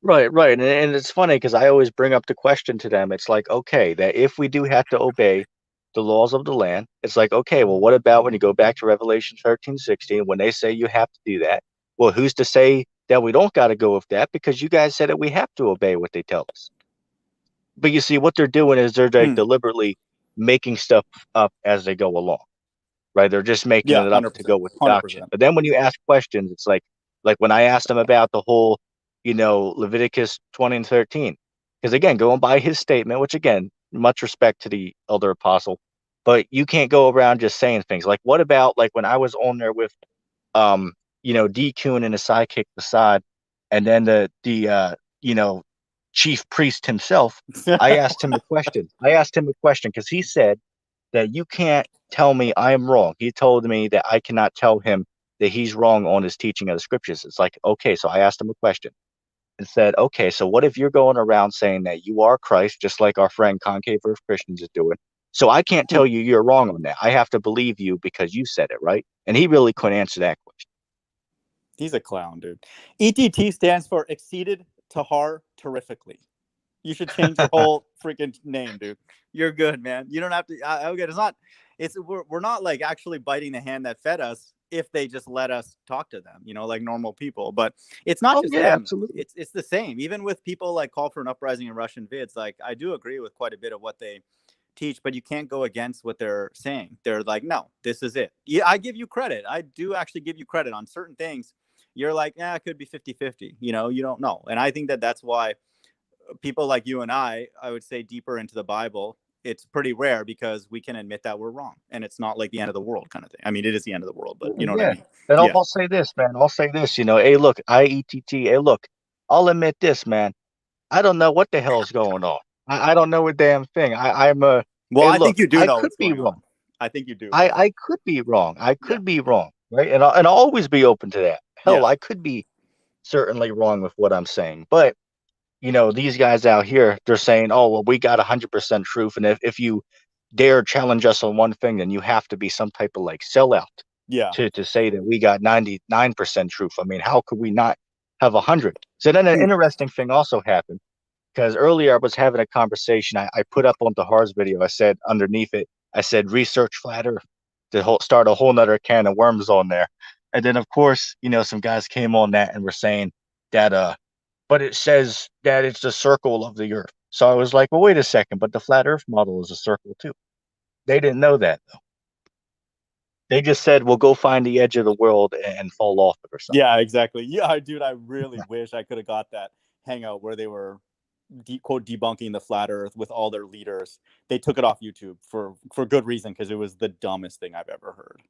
Right, right. And it's funny because I always bring up the question to them. It's like, okay, that if we do have to obey the laws of the land, it's like, okay, well, what about when you go back to Revelation 13:16, when they say you have to do that? Well, who's to say that we don't got to go with that? Because you guys said that we have to obey what they tell us. But you see, what they're doing is they're like Hmm. deliberately making stuff up as they go along, right? They're just making Yeah, it up to 100%, go with the doctrine. 100%. But then when you ask questions, it's like when I asked them about the whole, Leviticus 20 and 13, because again, going by his statement, which again, much respect to the elder apostle, but you can't go around just saying things like, what about like when I was on there with, D Kuhn and his sidekick Assad, and then the chief priest himself. I asked him a question. I asked him a question because he said that you can't tell me I am wrong. He told me that I cannot tell him that he's wrong on his teaching of the scriptures. It's like, okay, so I asked him a question and said, okay, so what if you're going around saying that you are Christ, just like our friend Concave Earth Christians is doing? So I can't tell you you're wrong on that. I have to believe you because you said it, right? And he really couldn't answer that question. He's a clown, dude. ETT stands for exceeded Tahar terrifically. You should change your whole freaking name, dude. You're good, man. You don't have to. Okay, it's not. We're not like actually biting the hand that fed us if they just let us talk to them, like normal people. But it's not Oh just yeah, them. absolutely. It's the same. Even with people like Call for an Uprising in Russian vids, like I do agree with quite a bit of what they teach, but you can't go against what they're saying. They're like, no, this is it. Yeah, I give you credit. I do actually give you credit on certain things. You're like, yeah, it could be 50-50. You don't know. And I think that that's why people like you and I would say deeper into the Bible, it's pretty rare because we can admit that we're wrong. And it's not like the end of the world kind of thing. I mean, it is the end of the world, but you know what I Yeah. mean? And I'll, Yeah. I'll say this, man. I'll say this, hey, look, IETT, hey, look, I'll admit this, man. I don't know what the hell's going on. I don't know a damn thing. Well, Hey, I think look, you do I know could what's be going wrong. on. I think you do. I could be wrong. I Yeah. could be wrong, right? And I'll always be open to that. Hell, Yeah. I could be certainly wrong with what I'm saying. But, these guys out here, they're saying, oh, well, we got 100% truth. And if you dare challenge us on one thing, then you have to be some type of like sellout Yeah. to say that we got 99% truth. I mean, how could we not have 100? So then an Hmm. interesting thing also happened because earlier I was having a conversation. I put up on Tahar's video. I said underneath it, I said research flat Earth to start a whole nother can of worms on there. And then of course, some guys came on that and were saying that but it says that it's the circle of the Earth. So I was like, well, wait a second, but the flat Earth model is a circle too. They didn't know that though. They just said, "Well, go find the edge of the world and fall off it or something." Yeah, exactly. Yeah, dude, I really wish I could have got that hangout where they were quote debunking the flat earth with all their leaders. They took it off YouTube for good reason because it was the dumbest thing I've ever heard.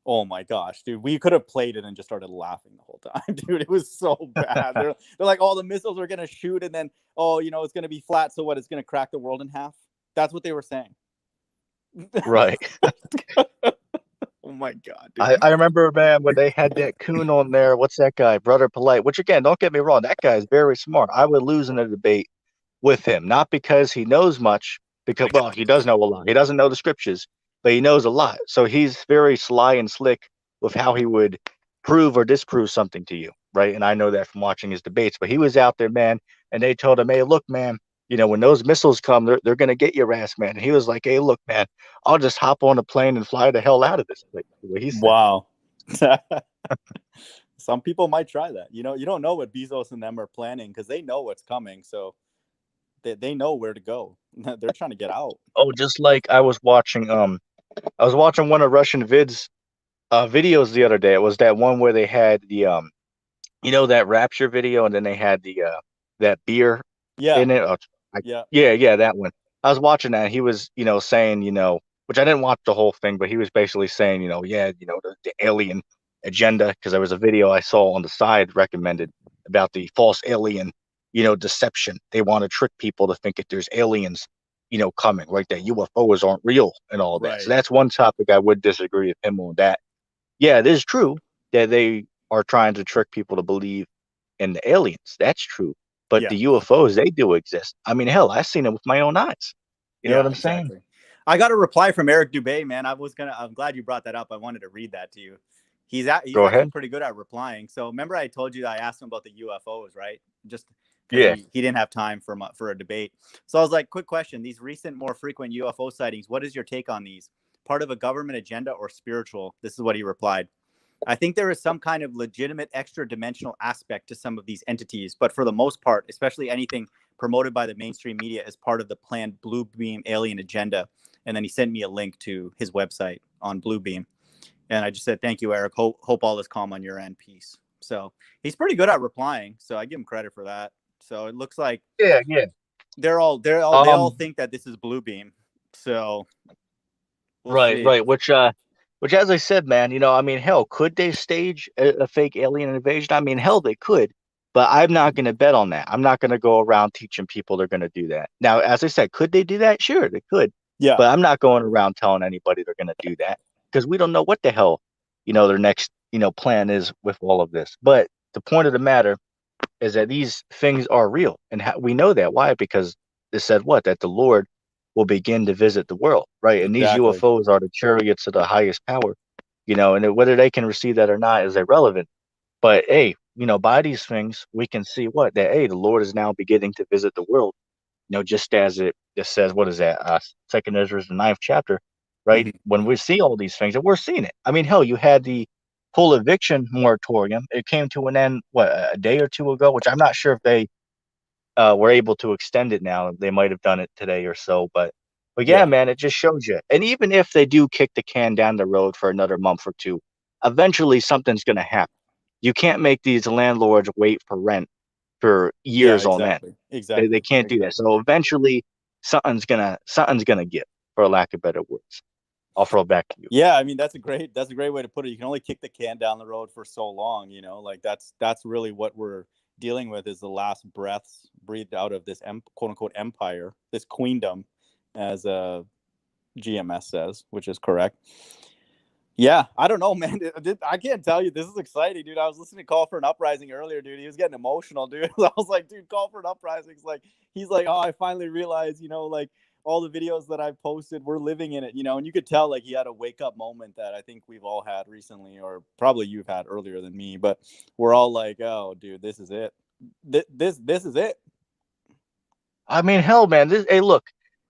Oh my gosh, dude. We could have played it and just started laughing the whole time, dude. It was so bad. They're like, oh, the missiles are gonna shoot and then it's gonna be flat, so what, it's gonna crack the world in half. That's what they were saying. Right. Oh my god, dude. I remember, man, when they had that coon on there. What's that guy, Brother Polite? Which again, don't get me wrong, that guy is very smart. I would lose in a debate with him, not because he knows much, because well, he does know a lot. He doesn't know the scriptures, but he knows a lot. So he's very sly and slick with how he would prove or disprove something to you, right? And I know that from watching his debates. But he was out there, man, and they told him, "Hey, look, man, when those missiles come, they're gonna get your ass, man. And he was like, hey, look, man, I'll just hop on a plane and fly the hell out of this place. What he said. Wow. Some people might try that. You don't know what Bezos and them are planning because they know what's coming. So they know where to go. They're trying to get out. Oh, just like I was watching one of Russian videos the other day. It was that one where they had that Rapture video, and then they had that beer Yeah. in it. Oh, Yeah. yeah, that one. I was watching that. And he was, saying, which I didn't watch the whole thing, but he was basically saying, yeah, the alien agenda, because there was a video I saw on the side recommended about the false alien, deception. They want to trick people to think that there's aliens, coming, right? That UFOs aren't real and all that. So Right. that's one topic I would disagree with him on that. Yeah, it is true that they are trying to trick people to believe in the aliens. That's true. But Yeah. the UFOs, they do exist. I mean, hell, I've seen them with my own eyes. You know what Yeah, I'm saying? exactly. I got a reply from Eric Dubay, man. I'm glad you brought that up. I wanted to read that to you. He's Go actually ahead. pretty good at replying. So remember I told you that I asked him about the UFOs, right? Just because Yeah. he didn't have time for a debate. So I was like, quick question. These recent, more frequent UFO sightings, what is your take on these? Part of a government agenda or spiritual? This is what he replied. I think there is some kind of legitimate extra dimensional aspect to some of these entities, but for the most part, especially anything promoted by the mainstream media as part of the planned Blue Beam alien agenda. And then he sent me a link to his website on Blue Beam. And I just said, thank you, Eric. Hope all is calm on your end. Peace. So he's pretty good at replying. So I give him credit for that. So it looks like Yeah, yeah. they all Um, think that this is Blue Beam. So we'll right, see. right. Which, as I said, man, I mean, hell, could they stage a fake alien invasion? I mean, hell, they could, but I'm not going to bet on that. I'm not going to go around teaching people they're going to do that. Now, as I said, could they do that? Sure, they could, Yeah. but I'm not going around telling anybody they're going to do that because we don't know what the hell, their next, plan is with all of this. But the point of the matter is that these things are real, and we know that. Why? Because it said what? That the Lord will begin to visit the world, right? And these Exactly. UFOs are the chariots of the highest power, and whether they can receive that or not is irrelevant. But hey, by these things, we can see what? That hey, the Lord is now beginning to visit the world, just as it just says, what is that? Second Ezra, the ninth chapter, right? Mhm. When we see all these things, and we're seeing it. I mean, hell, you had the whole eviction moratorium. It came to an end, what, a day or two ago, which I'm not sure if they were able to extend it now. They might have done it today or so, but yeah, Yeah. man, it just shows you. And even if they do kick the can down the road for another month or two, eventually something's going to happen. You can't make these landlords wait for rent for Yeah, years on end. exactly. They Exactly. can't do that. Exactly. So eventually, something's gonna give, for lack of better words. I'll throw it back to you. Yeah, I mean that's a great way to put it. You can only kick the can down the road for so long, like that's really what we're dealing with is the last breaths breathed out of this quote unquote empire, this queendom, as GMS says, which is correct. Yeah, I don't know, man. I can't tell you. This is exciting, dude. I was listening to Call for an Uprising earlier, dude. He was getting emotional, dude. I was like, dude, Call for an Uprising. He's like, oh, I finally realized, like all the videos that I've posted, we're living in it, and you could tell like he had a wake up moment that I think we've all had recently, or probably you've had earlier than me. But we're all like, oh, dude, this is it. This is it. I mean, hell, man. Hey, look,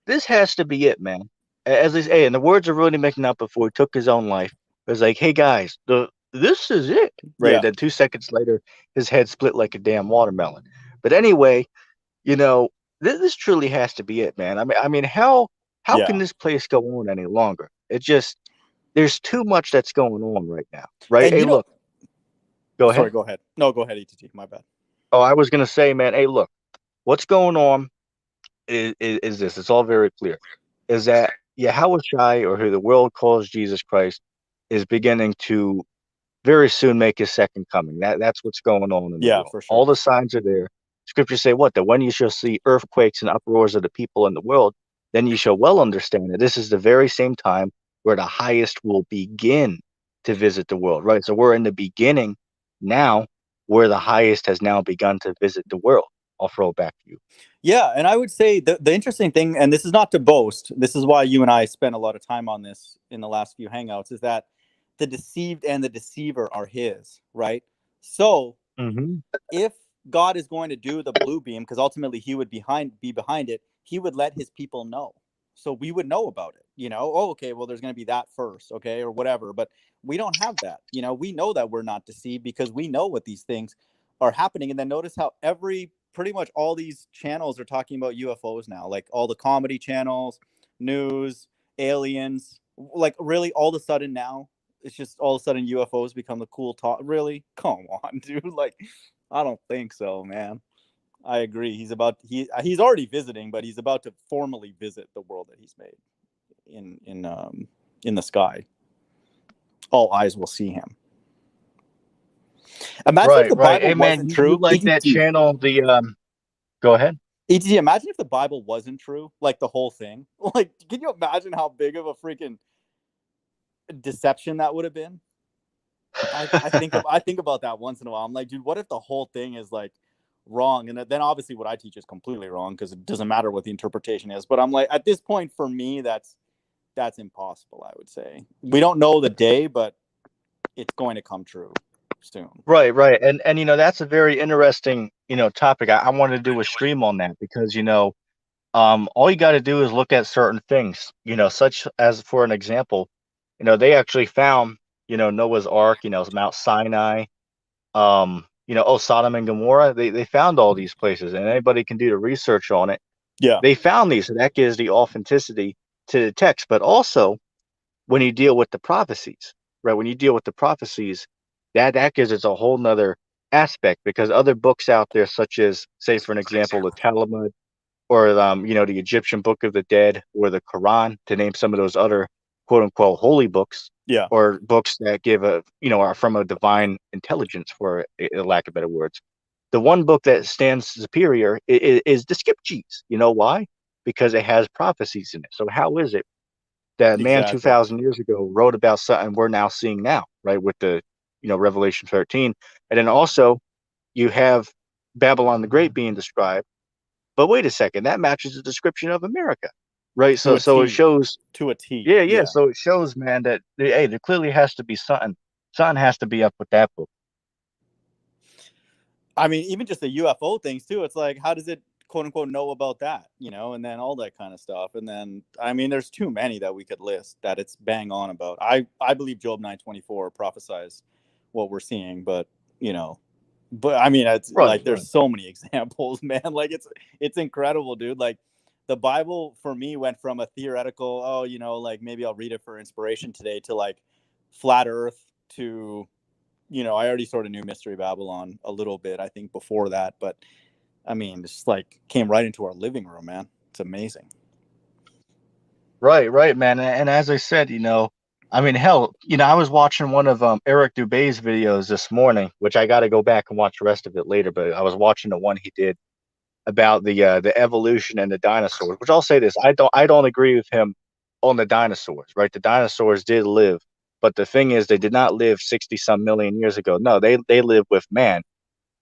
this has to be it, man. As they say, and the words of Rudy McNutt before he took his own life, it was like, hey guys, this is it, right? Yeah, Then 2 seconds later, his head split like a damn watermelon. But anyway, you know, this truly has to be it, man. I mean, how can yeah. this place go on any longer? It just there's too much that's going on right now, right? And Hey, look, go sorry, ahead. go ahead. No, go ahead, ETT. My bad. Oh, I was gonna say, man. Hey, look, what's going on is this? It's all very clear. Is that Yahweh Shai, or who the world calls Jesus Christ, is beginning to very soon make his second coming. That's what's going on in the Yeah, world. for sure. All the signs are there. Scriptures say what? That when you shall see earthquakes and uproars of the people in the world, then you shall well understand that this is the very same time where the highest will begin to visit the world. Right. So we're in the beginning now where the highest has now begun to visit the world. I'll throw it back to you. Yeah, and I would say the interesting thing, and this is not to boast, this is why you and I spent a lot of time on this in the last few hangouts, is that the deceived and the deceiver are his, right? So Hmm. if God is going to do the blue beam, because ultimately he would be behind it, he would let his people know. So we would know about it, oh, okay, well, there's going to be that first, okay, or whatever. But we don't have that. We know that we're not deceived because we know what these things are happening. And then notice how pretty much all these channels are talking about UFOs now, like all the comedy channels, news, aliens, like really all of a sudden now it's just all of a sudden UFOs become the cool talk. Really? Come on, dude. Like, I don't think so, man. I agree. He's already visiting, but he's about to formally visit the world that he's made in the sky. All eyes will see him. Imagine if Right, the right. Bible Hey, man, wasn't you true. like that ETT. channel? Go ahead. ETT. Imagine if the Bible wasn't true, like the whole thing. Like, can you imagine how big of a freaking deception that would have been? I think about that once in a while. I'm like, dude, what if the whole thing is like wrong? And then obviously what I teach is completely wrong because it doesn't matter what the interpretation is. But I'm like, at this point, for me, that's impossible. I would say we don't know the day, but it's going to come true soon. Right, right. And that's a very interesting, topic. I want to do a stream on that because, all you got to do is look at certain things, such as, for an example, they actually found, Noah's Ark, Mount Sinai, Sodom and Gomorrah. They found all these places, and anybody can do the research on it. Yeah. They found these, so that gives the authenticity to the text. But also, when you deal with the prophecies, right? When you deal with the prophecies, that gives it a whole nother aspect because other books out there, such as, say, for an example, the Talmud or the Egyptian Book of the Dead or the Quran, to name some of those other quote unquote holy books, Yeah. or books that give are from a divine intelligence, for a lack of better words. The one book that stands superior is the Skipja's. You know why? Because it has prophecies in it. So how is it that man Exactly. 2,000 years ago wrote about something we're now seeing now, right? With the Revelation 13, and then also you have Babylon the Great being described. But wait a second, that matches the description of America, right? To So a it T. shows, To a T. yeah, yeah. Yeah. So it shows, man, that hey, there clearly has to be something. Something has to be up with that book. I mean, even just the UFO things too. It's like, how does it quote unquote know about that? And then all that kind of stuff. And then, I mean, there's too many that we could list that it's bang on about. I believe Job 9:24 prophesies what we're seeing, but I mean, it's Right, like right. there's so many examples, man. Like it's incredible, dude. Like the Bible for me went from a theoretical, like maybe I'll read it for inspiration today, to like flat Earth, to I already sort of knew Mystery Babylon a little bit, I think, before that. But I mean, it's like came right into our living room, man. It's amazing. Right, right, man. And as I said, I mean, hell, I was watching one of Eric Dubay's videos this morning, which I got to go back and watch the rest of it later. But I was watching the one he did about the evolution and the dinosaurs. Which I'll say this: I don't agree with him on the dinosaurs. Right, the dinosaurs did live, but the thing is, they did not live 60 some million years ago. No, they lived with man,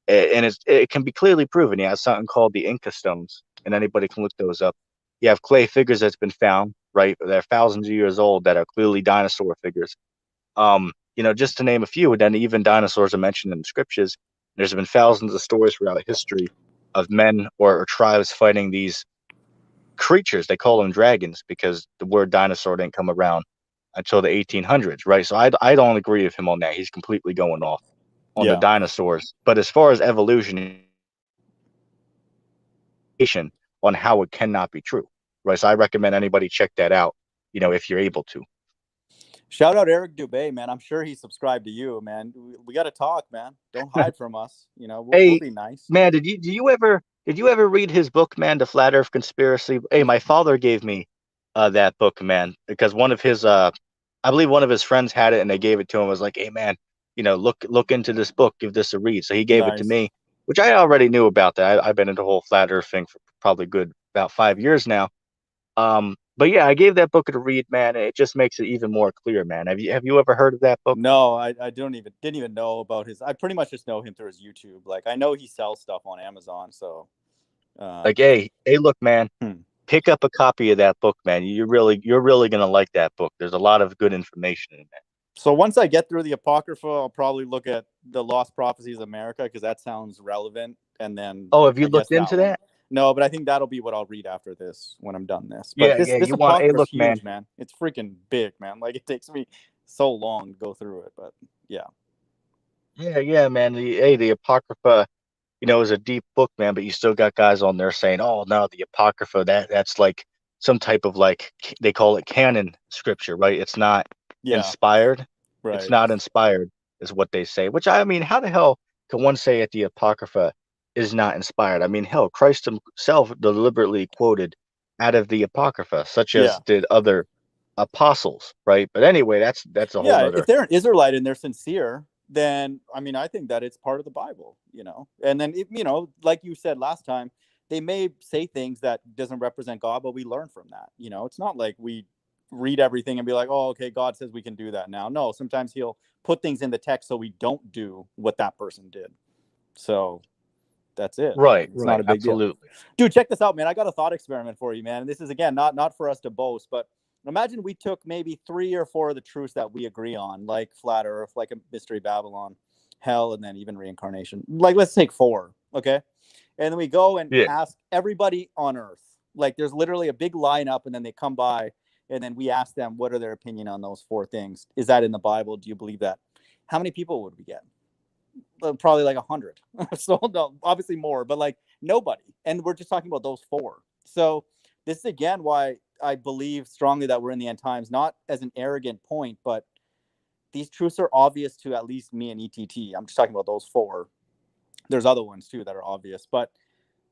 and it can be clearly proven. You have something called the Inca stones, and anybody can look those up. You have clay figures that's been found, right? They're thousands of years old that are clearly dinosaur figures. Just to name a few, and then even dinosaurs are mentioned in the scriptures. There's been thousands of stories throughout history of men or tribes fighting these creatures. They call them dragons because the word dinosaur didn't come around until the 1800s, right? So I don't agree with him on that. He's completely going off on the Yeah. dinosaurs. But as far as evolution, on how it cannot be true, right? So I recommend anybody check that out, if you're able to. Shout out Eric Dubay, man. I'm sure he subscribed to you, man. We got to talk, man. Don't hide from us. We'll Hey, be nice. man, did you ever read his book, man, The Flat Earth Conspiracy? Hey, my father gave me that book, man, because one of his I believe one of his friends had it and they gave it to him. Was like, hey, man, look into this book, give this a read. So he gave it to Nice. me, which I already knew about that. I've been into the whole flat Earth thing for probably good about 5 years now. But yeah, I gave that book a read, man. And it just makes it even more clear, man. Have you ever heard of that book? No, I didn't even know about his. I pretty much just know him through his YouTube. Like I know he sells stuff on Amazon, so Like, hey, look, man, hmm. pick up a copy of that book, man. You're really gonna like that book. There's a lot of good information in there. So once I get through the Apocrypha, I'll probably look at the Lost Prophecies of America because that sounds relevant and then Oh, have you I guess looked that into one. that? No, but I think that'll be what I'll read after this when I'm done this. But Yeah, this yeah. this You want? Hey, apocrypha is look, man. huge, man. It's freaking big, man. Like it takes me so long to go through it, but yeah, Yeah, yeah, man. The Apocrypha, is a deep book, man. But you still got guys on there saying, "Oh no, the Apocrypha that's like some type of like they call it canon scripture, right? It's not yeah, inspired. It's right, not inspired, is what they say. Which I mean, how the hell can one say that the Apocrypha is not inspired? I mean, hell, Christ himself deliberately quoted out of the Apocrypha, such as yeah. did other apostles, right? But anyway, that's a whole Yeah, if nother. they're an Israelite and they're sincere, then I mean, I think that it's part of the Bible, And then, like you said last time, they may say things that doesn't represent God, but we learn from that. It's not like we read everything and be like, oh, okay, God says we can do that now. No, sometimes He'll put things in the text so we don't do what that person did. So that's it. Right, Like, it's not right, a big deal. absolutely. Dude, check this out, man. I got a thought experiment for you, man. And this is again not for us to boast, but imagine we took maybe 3 or 4 of the truths that we agree on, like flat Earth, like a mystery Babylon, hell, and then even reincarnation. Like, let's take 4, okay? And then we go and Yeah. ask everybody on Earth. Like, there's literally a big lineup, and then they come by, and then we ask them what are their opinion on those 4 things. Is that in the Bible? Do you believe that? How many people would we get? Probably like 100. So no, obviously more, but like nobody. And we're just talking about those 4. So this is again why I believe strongly that we're in the end times, not as an arrogant point, but these truths are obvious to at least me and ETT. I'm just talking about those 4. There's other ones too that are obvious, but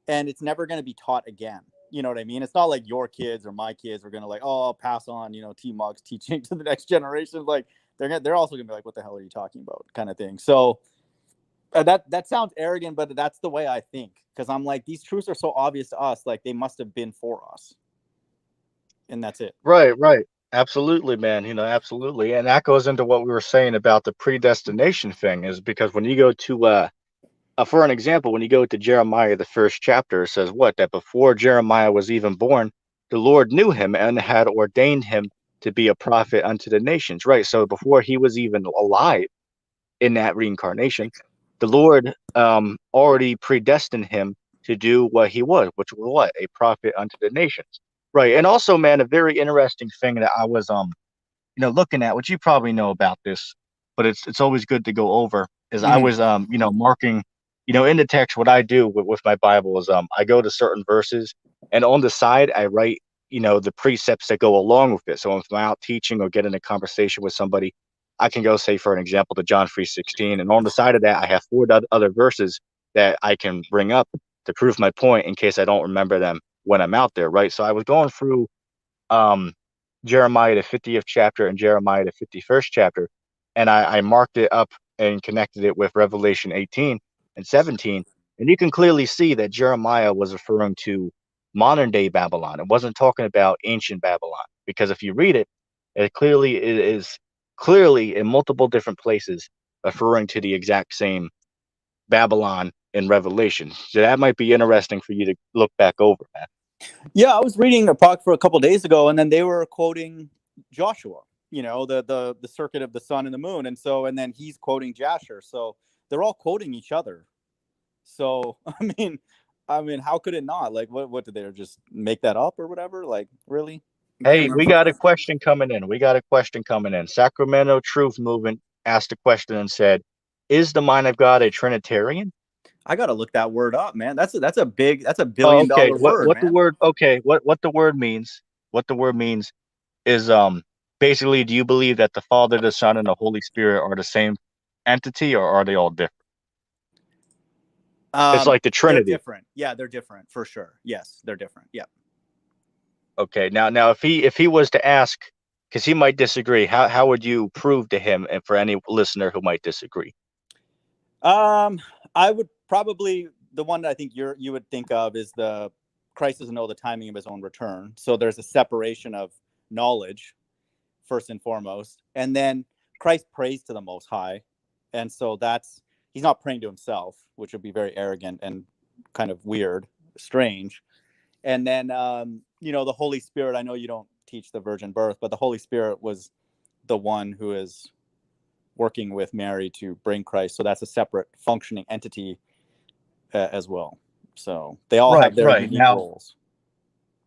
and it's never going to be taught again. You know what I mean? It's not like your kids or my kids are going to like, oh, I'll pass on, TMoG's teaching to the next generation. Like they're also going to be like, what the hell are you talking about, kind of thing. So that sounds arrogant, but that's the way I think, because I'm like, these truths are so obvious to us, like they must have been for us, and that's it. Right, right. Absolutely, man. Absolutely. And that goes into what we were saying about the predestination thing, is because when you go to for an example, when you go to Jeremiah, the first chapter, it says what? That before Jeremiah was even born, the Lord knew him and had ordained him to be a prophet unto the nations. Right. So before he was even alive in that reincarnation, the Lord already predestined him to do what he was, which was what? A prophet unto the nations. Right. And also, man, a very interesting thing that I was looking at, which you probably know about this, but it's always good to go over, is I Mm-hmm. was marking, in the text. What I do with my Bible is I go to certain verses, and on the side I write the precepts that go along with it. So if I'm out teaching or getting a conversation with somebody, I can go, say, for an example, to John 3:16, and on the side of that I have 4 other verses that I can bring up to prove my point in case I don't remember them when I'm out there, right? So I was going through um Jeremiah, the 50th chapter, and Jeremiah, the 51st chapter. And I marked it up and connected it with Revelation 18 and 17. And you can clearly see that Jeremiah was referring to modern day Babylon. It wasn't talking about ancient Babylon. Because if you read it, it is clearly in multiple different places referring to the exact same Babylon in Revelation. So that might be interesting for you to look back over, man. Yeah, I was reading Apocrypha a couple of days ago, and then they were quoting Joshua. The circuit of the sun and the moon, and then he's quoting Jasher. So they're all quoting each other. So I mean, how could it not? Like, what did they just make that up or whatever? Like, really? You can't Hey, we remember. got a question coming in. Sacramento Truth Movement asked a question and said, "Is the mind of God a Trinitarian?" I gotta look that word up, man. That's a Oh, billion okay. dollar What word, what the man. word? Okay, what the word means? What the word means is basically, do you believe that the Father, the Son, and the Holy Spirit are the same entity, or are they all different? It's like the They're Trinity. different. Yeah, they're different for sure. Yes, they're different. Yeah. Okay. Now, if he was to ask, because he might disagree, how would you prove to him, and for any listener who might disagree? Um, I would probably the one that I think you would think of is the Christ doesn't know the timing of his own return. So there's a separation of knowledge first and foremost, and then Christ prays to the Most High, and so that's he's not praying to himself, which would be very arrogant and kind of weird, strange. And then the Holy Spirit. I know you don't teach the virgin birth, but the Holy Spirit was the one who is working with Mary to bring Christ. So that's a separate functioning entity as well. So they all Right, have their right. unique Now, roles.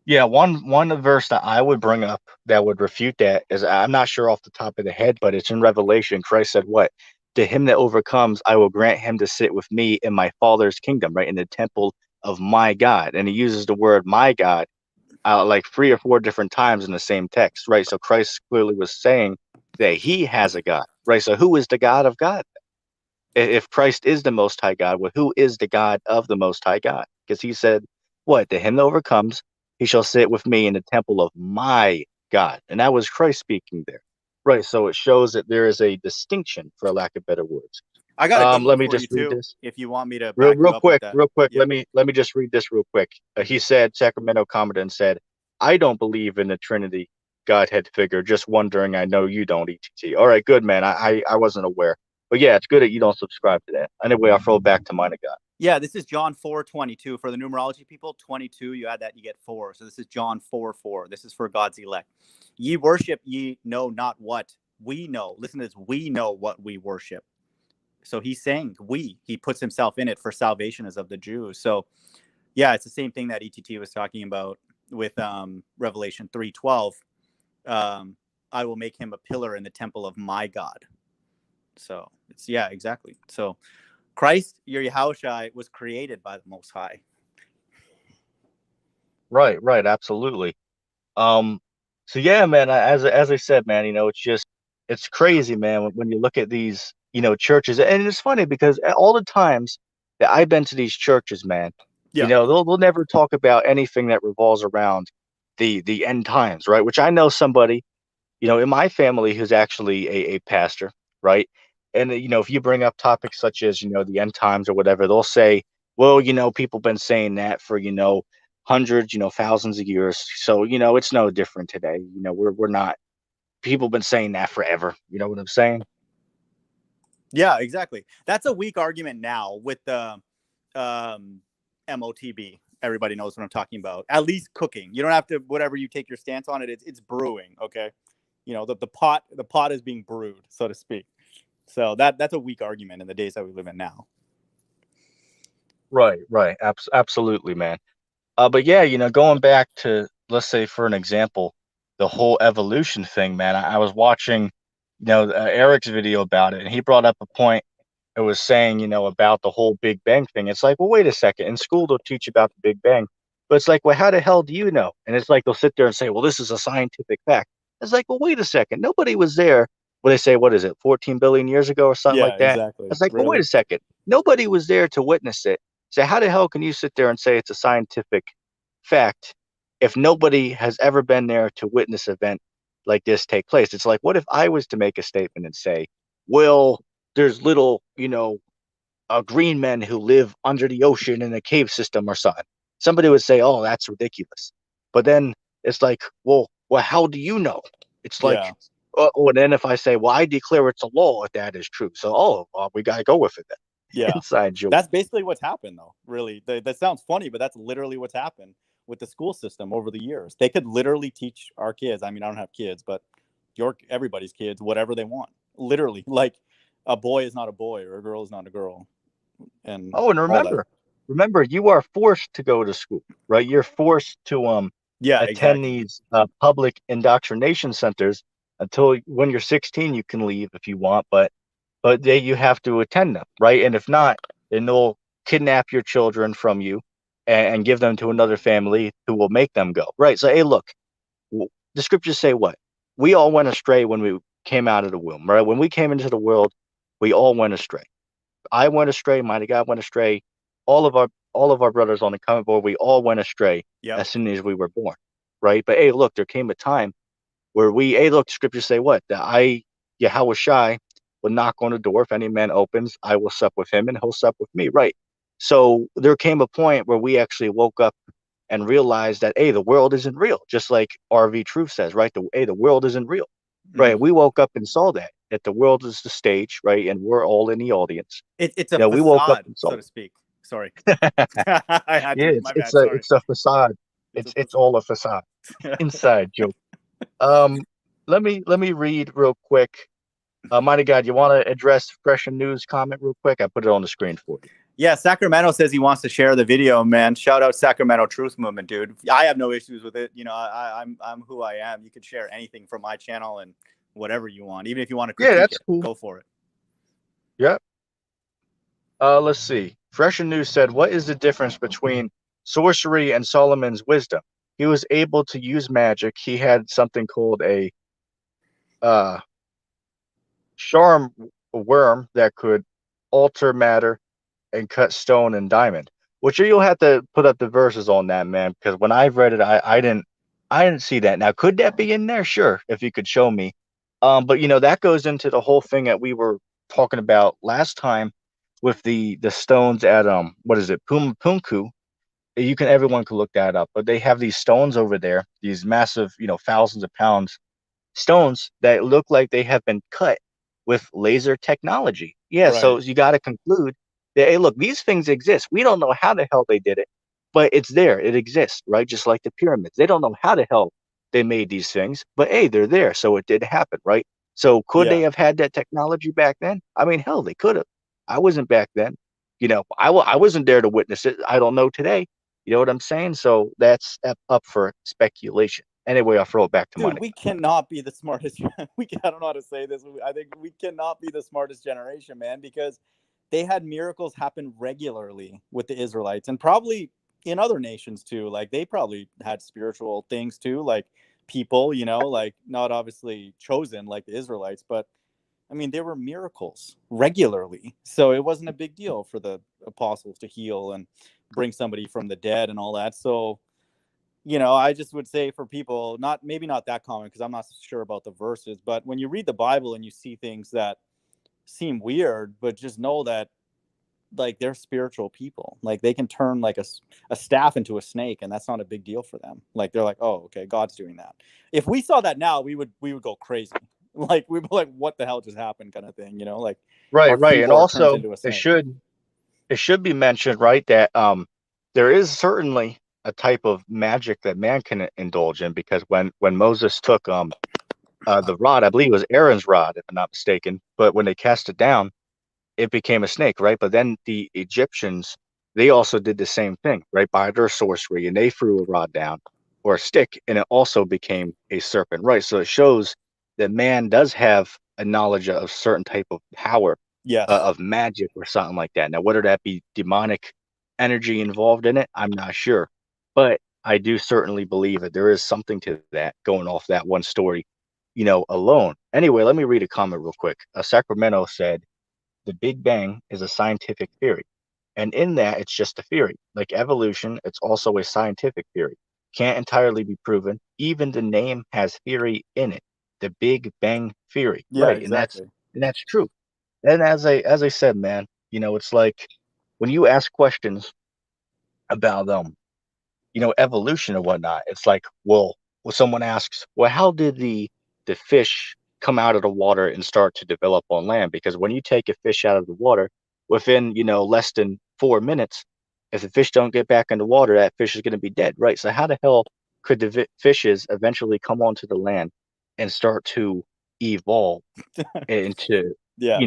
yeah, one verse that I would bring up that would refute that is, I'm not sure off the top of the head, but it's in Revelation. Christ said, "What? To him that overcomes, I will grant him to sit with me in my Father's kingdom, right, in the temple of my God." And he uses the word "my God" like 3 or 4 different times in the same text, right? So Christ clearly was saying that he has a God, right? So who is the God of God? If Christ is the Most High God, well, who is the God of the Most High God? Because he said, "What? To him that overcomes, he shall sit with me in the temple of my God." And that was Christ speaking there. Right. So it shows that there is a distinction, for lack of better words. I got a good one Let me for you just read too, this. if you want me to Real, back you real up with quick, that. real quick. Yeah. Let me just read this real quick. He said, Sacramento commented and said, "I don't believe in the Trinity Godhead figure. Just wondering. I know you don't, ETT." All right, good man. I wasn't aware, but yeah, it's good that you don't subscribe to that. Anyway, I'll throw it back to mine again. Yeah, this is John 4:22 for the numerology people. 22, you add that, you get 4. So this is John 4:4. This is for God's elect. Ye worship, ye know not what we know. Listen to this. We know what we worship. So he's saying we. He puts himself in it, for salvation is of the Jews. So yeah, it's the same thing that ETT was talking about with Revelation 3:12. I will make him a pillar in the temple of my God. So it's, yeah, exactly. So Christ, your Yahushai, was created by the Most High. Right, right, absolutely. Um, so yeah, man, as I said, man, it's crazy, man, when you look at these, churches, and it's funny because all the times that I've been to these churches, man, Yeah. they'll never talk about anything that revolves around the end times, right? Which I know somebody, in my family who's actually a pastor, right? And if you bring up topics such as, the end times or whatever, they'll say, "Well, people been saying that for, hundreds, thousands of years. So, it's no different today. We're not people been saying that forever." You know what I'm saying? Yeah, exactly. That's a weak argument now with the um, MOTB. Everybody knows what I'm talking about. At least cooking. You don't have to, whatever you take your stance on it, it's brewing. Okay. The pot is being brewed, so to speak. So that's a weak argument in the days that we live in now. Right, right. Absolutely, man. But yeah, going back to, let's say, for an example, the whole evolution thing, man. I was watching, Eric's video about it, and he brought up a point. It was saying, about the whole Big Bang thing. It's like, well, wait a second. In school, they'll teach you about the Big Bang, but it's like, well, how the hell do you know? And it's like they'll sit there and say, well, this is a scientific fact. It's like, well, wait a second. Nobody was there. Well, they say, what is it, 14 billion years ago or something Yeah, like that? exactly. It's like, well, wait Really? a second. Nobody was there to witness it. So how the hell can you sit there and say it's a scientific fact if nobody has ever been there to witness an event like this take place? It's like, what if I was to make a statement and say, well, there's little, green men who live under the ocean in a cave system or something? Somebody would say, "Oh, that's ridiculous." But then it's like, well, how do you know? It's like, Yeah. and then if I say, "Well, I declare it's a law if that is true," so well, we gotta go with it then. Yeah. Inside joke. That's basically what's happened, though. Really, that sounds funny, but that's literally what's happened with the school system over the years. They could literally teach our kids. I mean, I don't have kids, but everybody's kids whatever they want. Literally, like a boy is not a boy or a girl is not a girl, and Oh, and all that. remember, you are forced to go to school, right? You're forced to Yeah, attend exactly. these public indoctrination centers until when you're 16. You can leave if you want, but you have to attend them, right? And if not, then they'll kidnap your children from you and give them to another family who will make them go, right? So, hey, look, the scriptures say what? We all went astray when we came out of the womb, right? When we came into the world, we all went astray. I went astray. Mighty God went astray. All of our brothers on the comment board, we all went astray Yep. as soon as we were born, right? But hey, look, there came a time where hey, look, scriptures say what? That Yahweh Shai, will knock on the door. If any man opens, I will sup with him and he'll sup with me, right? So there came a point where we actually woke up and realized that, hey, the world isn't real, just like RV Truth says, right? The world isn't real, right? Mm-hmm. We wowoke up and saw that the world is the stage, right? And we're all in the audience. It's a We woke up facade, and so saw to speak. Sorry, it. I had Yeah, to. it's My it's bad. a Sorry. it's a facade. It's a It's all a facade. facade. Inside joke. Um, let me read real quick. Mighty God, you want to address Fresh and News comment real quick? I put it on the screen for you. Yeah, Sacramento says he wants to share the video, man. Shout out Sacramento Truth Movement, dude. I have no issues with it. You know, I'm who I am. You can share anything from my channel and whatever you want, even if you want to Yeah, critique that's it, cool. go for it. Yep. Let's see. Fresh and News said, "What is the difference between sorcery and Solomon's wisdom? He was able to use magic. He had something called a uh charm worm that could alter matter and cut stone and diamond." Which you'll have to put up the verses on that, man, because when I read it, I didn't see that. Now, could that be in there? Sure, if you could show me. But that goes into the whole thing that we were talking about last time with the stones at what is it, Punku. Everyone could look that up, but they have these stones over there, these massive, thousands of pounds stones that look like they have been cut with laser technology. Yeah, so Right. you got to conclude that, hey, look, these things exist. We don't know how the hell they did it, but it's there. It exists, right? Just like the pyramids. They don't know how the hell they made these things, but hey, they're there. So it did happen, right? So could they Yeah. have had that technology back then? I mean, hell, they could have. I wasn't back then. I wasn't there to witness it. I don't know today. You know what I'm saying? So that's up for speculation. Anyway, I'll throw it back to Dude, Money. we cannot be the smartest. I don't know how to say this. I think we cannot be the smartest generation, man, because they had miracles happen regularly with the Israelites and probably in other nations too. Like they probably had spiritual things too, like people, like not obviously chosen like the Israelites, but I mean, there were miracles regularly. So it wasn't a big deal for the apostles to heal and bring somebody from the dead and all that. So I just would say for people, not maybe not that common because I'm not sure about the verses, but when you read the Bible and you see things that seem weird, but just know that like they're spiritual people. Like they can turn like a staff into a snake, and that's not a big deal for them. Like they're like, oh, okay, God's doing that. If we saw that now, we would go crazy. Like we'd be like, what the hell just happened, kind of thing. Like Right, our right. And keyboard turns also into a it snake. should it should be mentioned, right, that there is certainly a type of magic that man can indulge in, because when Moses took the rod, I believe it was Aaron's rod, if I'm not mistaken, but when they cast it down, it became a snake, right? But then the Egyptians, they also did the same thing, right? By their sorcery, and they threw a rod down or a stick, and it also became a serpent, right? So it shows that man does have a knowledge of certain type of power, Yes. of magic or something like that. Now, whether that be demonic energy involved in it, I'm not sure, but I do certainly believe that there is something to that, going off that one story, alone. Anyway, let me read a comment real quick. Sacramento said, "The Big Bang is a scientific theory. And in that, it's just a theory. Like evolution, it's also a scientific theory. Can't entirely be proven. Even the name has theory in it. The Big Bang Theory." Yeah, Right. And that's exactly. and that's true. And as I said, man, it's like when you ask questions about evolution or whatnot, it's like, well, when someone asks, well, how did the fish come out of the water and start to develop on land? Because when you take a fish out of the water, within less than 4 minutes, if the fish don't get back in the water, that fish is going to be dead, right? So how the hell could the fishes eventually come onto the land and start to evolve into Yeah.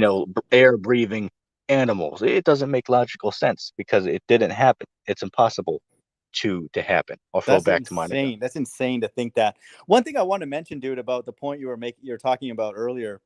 air breathing animals? It doesn't make logical sense because it didn't happen. It's impossible to happen. I'll throw it That's back to Monica. insane. That's insane to think that. One thing I want to mention, dude, about the point you're talking about earlier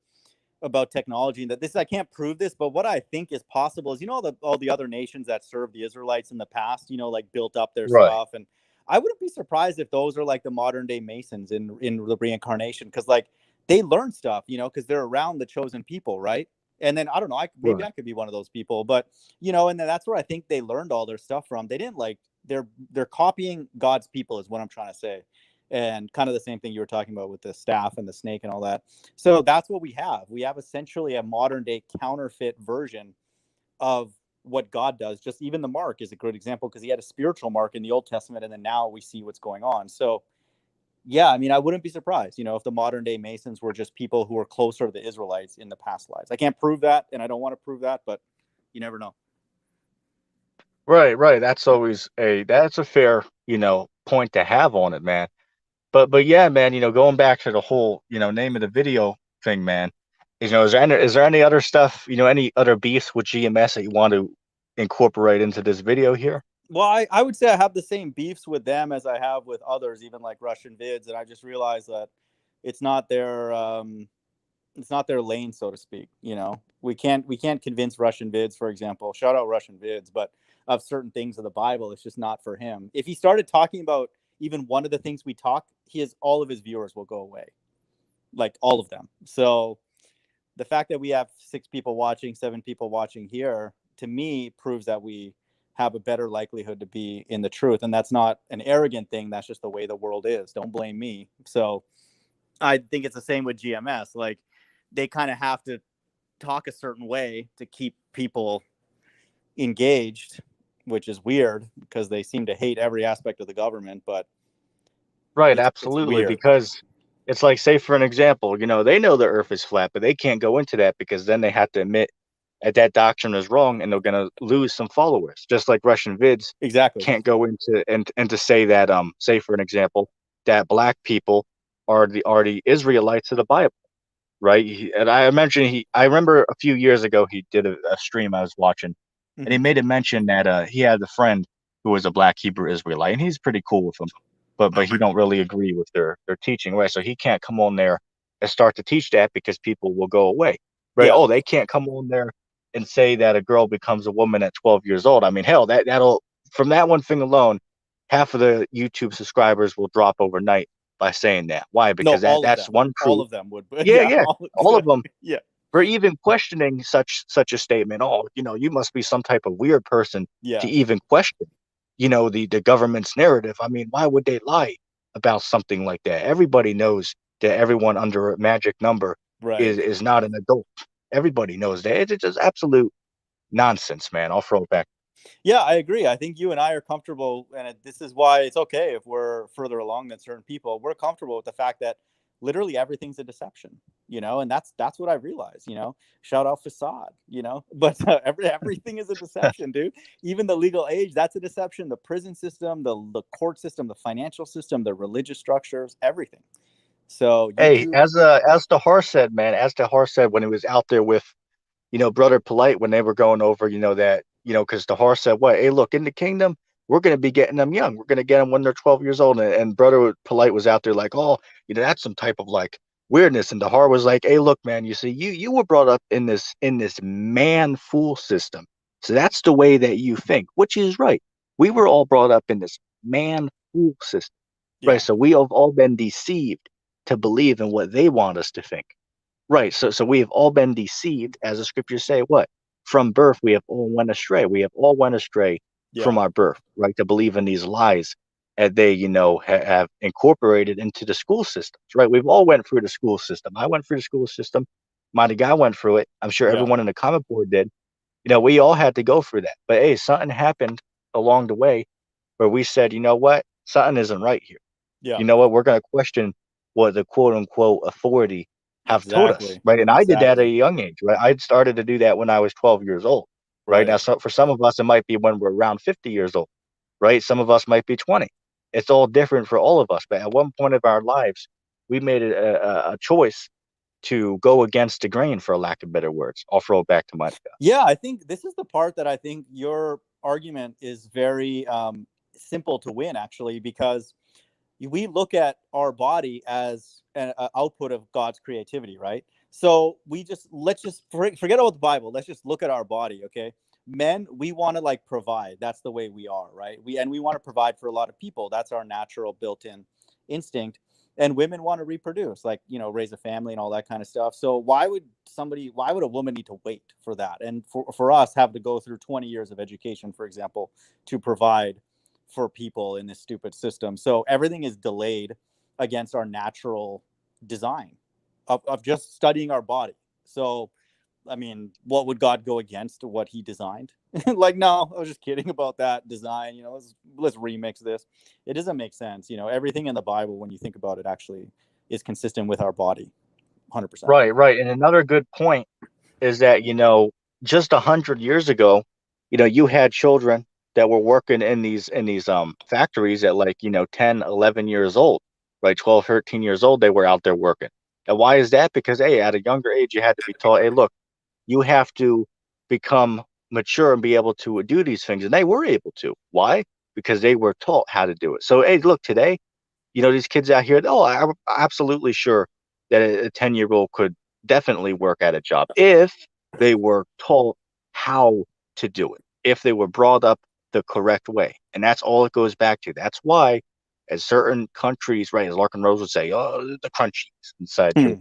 about technology, and that this I can't prove this, but what I think is possible is all the other nations that served the Israelites in the past, like built up their Right. stuff, and I wouldn't be surprised if those are like the modern day Masons in the reincarnation, because like they learn stuff, because they're around the chosen people, right? And then I don't know, maybe Right. I could be one of those people, but and then that's where I think they learned all their stuff from. They didn't like they're copying God's people, is what I'm trying to say, and kind of the same thing you were talking about with the staff and the snake and all that. So that's what we have. We have essentially a modern day counterfeit version of what God does. Just even the mark is a good example because he had a spiritual mark in the Old Testament, and then now we see what's going on. So yeah, I mean, I wouldn't be surprised, if the modern day Masons were just people who were closer to the Israelites in the past lives. I can't prove that, and I don't want to prove that, but you never know. Right. Right. That's a fair, point to have on it, man. But yeah, man, going back to the whole, name of the video thing, man, is there any other stuff, any other beefs with GMS that you want to incorporate into this video here? Well, I would say I have the same beefs with them as I have with others, even like Russian vids, and I just realized that it's not their it's not their lane, so to speak. You know, we can't convince Russian vids, for example. Shout out Russian vids, but of certain things of the Bible, it's just not for him. If he started talking about even one of the things we talk, all of his viewers will go away, like all of them. So the fact that we have 6 people watching, 7 people watching here, to me proves that we have a better likelihood to be in the truth. And that's not an arrogant thing. That's just the way the world is. Don't blame me. So I think it's the same with GMS. Like, they kind of have to talk a certain way to keep people engaged, which is weird because they seem to hate every aspect of the government, but Right, it's absolutely. weird. Because it's like, say for an example, they know the earth is flat, but they can't go into that because then they have to admit that doctrine is wrong and they're gonna lose some followers. Just like Russian vids Exactly. can't go into and to say that say for an example that black people are the Israelites of the Bible, right? And I remember a few years ago he did a stream I was watching, and he Mm-hmm. made a mention that he had a friend who was a black Hebrew Israelite, and he's pretty cool with them, but he don't really agree with their teaching, right? So he can't come on there and start to teach that because people will go away, right? Yeah. Oh, they can't come on there and say that a girl becomes a woman at 12 years old. I mean, hell, that'll from that one thing alone, half of the YouTube subscribers will drop overnight by saying that. Why? No, Because all of that's them. one All truth. of them would. Yeah, Yeah. yeah, all of them Yeah. for even questioning such a statement. Oh, you must be some type of weird person to Yeah. even question, the government's narrative. I mean, why would they lie about something like that? Everybody knows that everyone under a magic number Right. is not an adult. Everybody knows that. It's just absolute nonsense, man. I'll throw it back. Yeah, I agree. I think you and I are comfortable, and this is why it's okay if we're further along than certain people. We're comfortable with the fact that literally everything's a deception, and that's what I realized. Shout out facade, but everything is a deception, dude. Even the legal age, that's a deception. The prison system, the court system, the financial system, the religious structures, everything. So Hey, YouTube, as Tahar said, man, as Tahar said when he was out there with Brother Polite when they were going over, that, because the horse said, what, hey, look, in the kingdom, we're going to be getting them young. We're going to get them when they're 12 years old. And Brother Polite was out there like, oh, that's some type of like weirdness. And the Dahar was like, hey, look, man, you see, you were brought up in this man fool system. So that's the way that you think, which is right. We were all brought up in this man fool system, right? yeah, So we have all been deceived to believe in what they want us to think. Right. So we have all been deceived, as the scriptures say, what? From birth we have all went astray. We have all went astray from yeah, our birth, right? To believe in these lies that they, have incorporated into the school systems, right? We've all went through the school system. I went through the school system. My guy went through it. I'm sure yeah, everyone in the comment board did. We all had to go through that. But hey, something happened along the way where we said, you know what? Something isn't right here. yeah. You know what? We're going to question what the quote unquote authority have told us, Exactly, right? And I did that at a exactly. young age, right? I started to do that when I was 12 years old, right? Now, Right. so for some of us, it might be when we're around 50 years old, right? Some of us might be 20. It's all different for all of us. But at one point of our lives, we made a choice to go against the grain, for lack of better words. I'll throw it back to my guy. Yeah, I think this is the part that I think your argument is very simple to win, actually, because we look at our body as an output of God's creativity, right? So let's just forget about the Bible. Let's just look at our body, okay? Men, we want to like provide. That's the way we are, right? We want to provide for a lot of people. That's our natural built-in instinct. And women want to reproduce, like, raise a family and all that kind of stuff. So why would a woman need to wait for that? And for us have to go through 20 years of education, for example, to provide for people in this stupid system. So everything is delayed against our natural design of just studying our body. So, I mean, what would God go against what he designed? Like, no, I was just kidding about that design. Let's remix this. It doesn't make sense. Everything in the Bible, when you think about it, actually is consistent with our body, 100%. Right, right. And another good point is that, just 100 years ago, you had children that were working in these factories at like, 10, 11 years old, right? 12, 13 years old, they were out there working. And why is that? Because hey, at a younger age, you had to be taught, hey, look, you have to become mature and be able to do these things, and they were able to. Why? Because they were taught how to do it. So, hey, look, today, these kids out here, oh, I'm absolutely sure that a 10-year-old could definitely work at a job if they were taught how to do it, if they were brought up the correct way. And that's all it goes back to. That's why, as certain countries, right, as Larkin Rose would say, oh, the crunchies inside Hmm.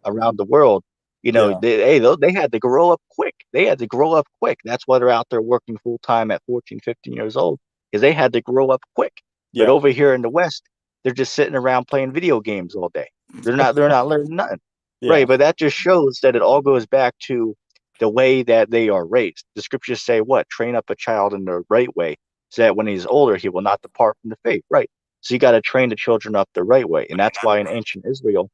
around the world, Yeah. they had to grow up quick. They had to grow up quick. That's why they're out there working full time at 14, 15 years old, because they had to grow up quick. But Yeah. over here in the West, they're just sitting around playing video games all day. They're not learning nothing. Yeah. Right. But that just shows that it all goes back to the way that they are raised. The scriptures say what? Train up a child in the right way, so that when he's older, he will not depart from the faith. Right. So you got to train the children up the right way. And that's why in ancient Israel,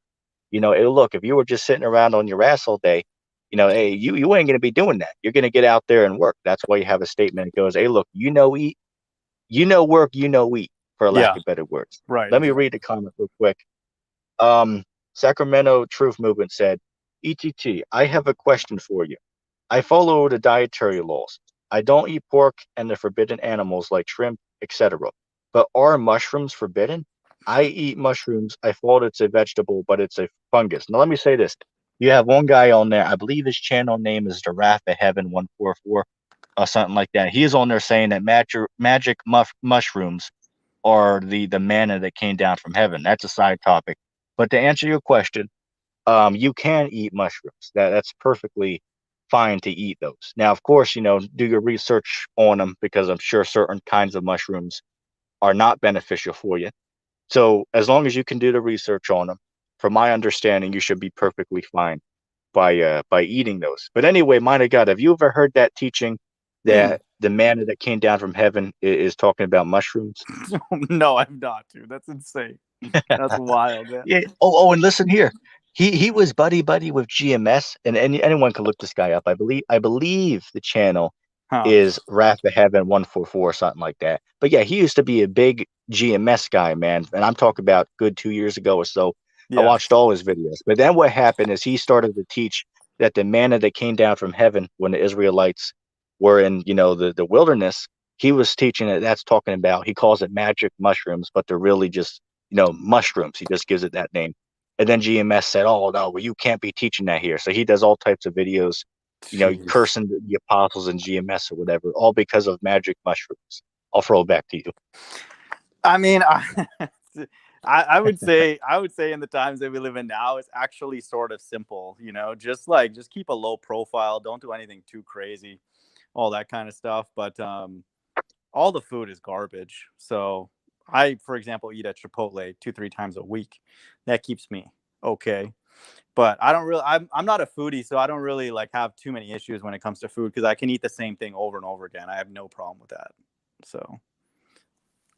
look, if you were just sitting around on your ass all day, hey, you ain't gonna be doing that. You're gonna get out there and work. That's why you have a statement that goes, hey, look, eat, work, eat, for lack Yeah. of better words. Right. Let me Exactly. read the comment real quick. Sacramento Truth Movement said, ETT, I have a question for you. I follow the dietary laws. I don't eat pork and the forbidden animals like shrimp, etc. But are mushrooms forbidden? I eat mushrooms. I thought it's a vegetable, but it's a fungus. Now, let me say this. You have one guy on there. I believe his channel name is the Wrath of Heaven 144 or something like that. He is on there saying that magic mushrooms are the manna that came down from heaven. That's a side topic. But to answer your question, you can eat mushrooms. That's perfectly fine to eat those. Now, of course, do your research on them, because I'm sure certain kinds of mushrooms are not beneficial for you. So as long as you can do the research on them, from my understanding, you should be perfectly fine by eating those. But anyway, mind of God, have you ever heard that teaching Hmm. that the manna that came down from heaven is talking about mushrooms? No, I'm not, dude. That's insane. That's wild, man. Yeah. And listen here. He was buddy with GMS, and anyone can look this guy up. I believe the channel Huh. is Wrath of Heaven 144 or something like that. But yeah, he used to be a big GMS guy, man. And I'm talking about good 2 years ago or so. I Yeah. watched all his videos. But then what happened is he started to teach that the manna that came down from heaven when the Israelites were in, the wilderness, he was teaching that that's talking about, he calls it magic mushrooms, but they're really just mushrooms. He just gives it that name. And then GMS said, "Oh no, well, you can't be teaching that here." So he does all types of videos, Jeez. cursing the apostles and GMS or whatever, all because of magic mushrooms. I'll throw it back to you. I mean, I would say in the times that we live in now, it's actually sort of simple. Just keep a low profile. Don't do anything too crazy, all that kind of stuff. But all the food is garbage. So I, for example, eat at Chipotle 2-3 times a week. That keeps me okay. But I don't really. I'm not a foodie, so I don't really like have too many issues when it comes to food because I can eat the same thing over and over again. I have no problem with that. So.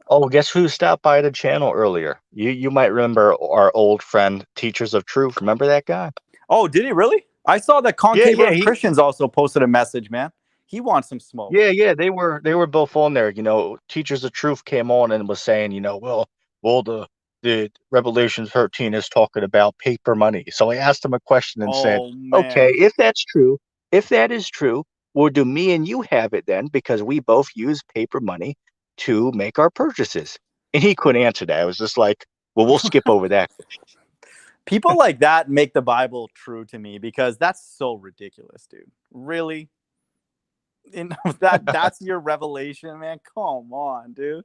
Oh, guess who stopped by the channel earlier? You might remember our old friend, Teachers of Truth. Remember that guy? Oh, did he really? I saw that Yeah, Concave yeah, Earth Christians also posted a message, man. He wants some smoke. yeah. They were both on there. Teachers of Truth came on and was saying, well, the Revelation 13 is talking about paper money. So I asked him a question and said, Oh okay, man. if that's true, if that is true, well, do me and you have it then? Because we both use paper money to make our purchases. And he couldn't answer that. I was just like, well, we'll skip over that. People like that make the Bible true to me because that's so ridiculous, dude. Really? That's your revelation, man. Come on, dude.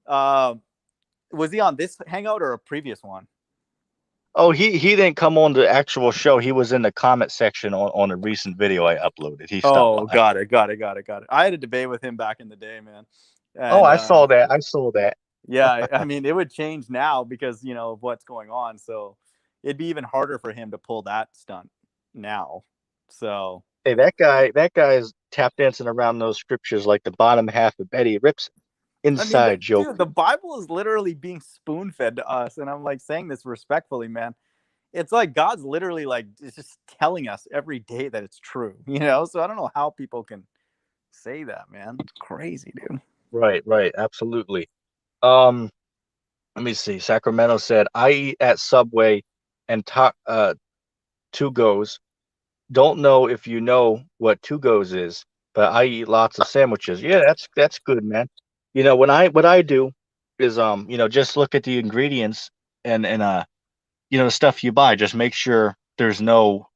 Um, was he on this hangout or a previous one? Oh, he didn't come on the actual show. He was in the comment section on a recent video I uploaded. He stopped Oh, by. got it. I had a debate with him back in the day, man. Oh, And I saw that. I saw that. yeah, I mean, it would change now because of what's going on. So it'd be even harder for him to pull that stunt now. So Hey, that guy is tap dancing around those scriptures like the bottom half of Betty Rips. I mean, Inside joke. dude, the Bible is literally being spoon fed to us, and I'm like saying this respectfully, man. It's like God's literally like just telling us every day that it's true, So I don't know how people can say that, man. It's crazy, dude. Right, absolutely. Um, Let me see. Sacramento said, I eat at Subway and two goes. Don't know if you know what two goes is, but I eat lots of sandwiches. Yeah, that's good, man. What I do is just look at the ingredients and the stuff you buy. Just make sure there's no,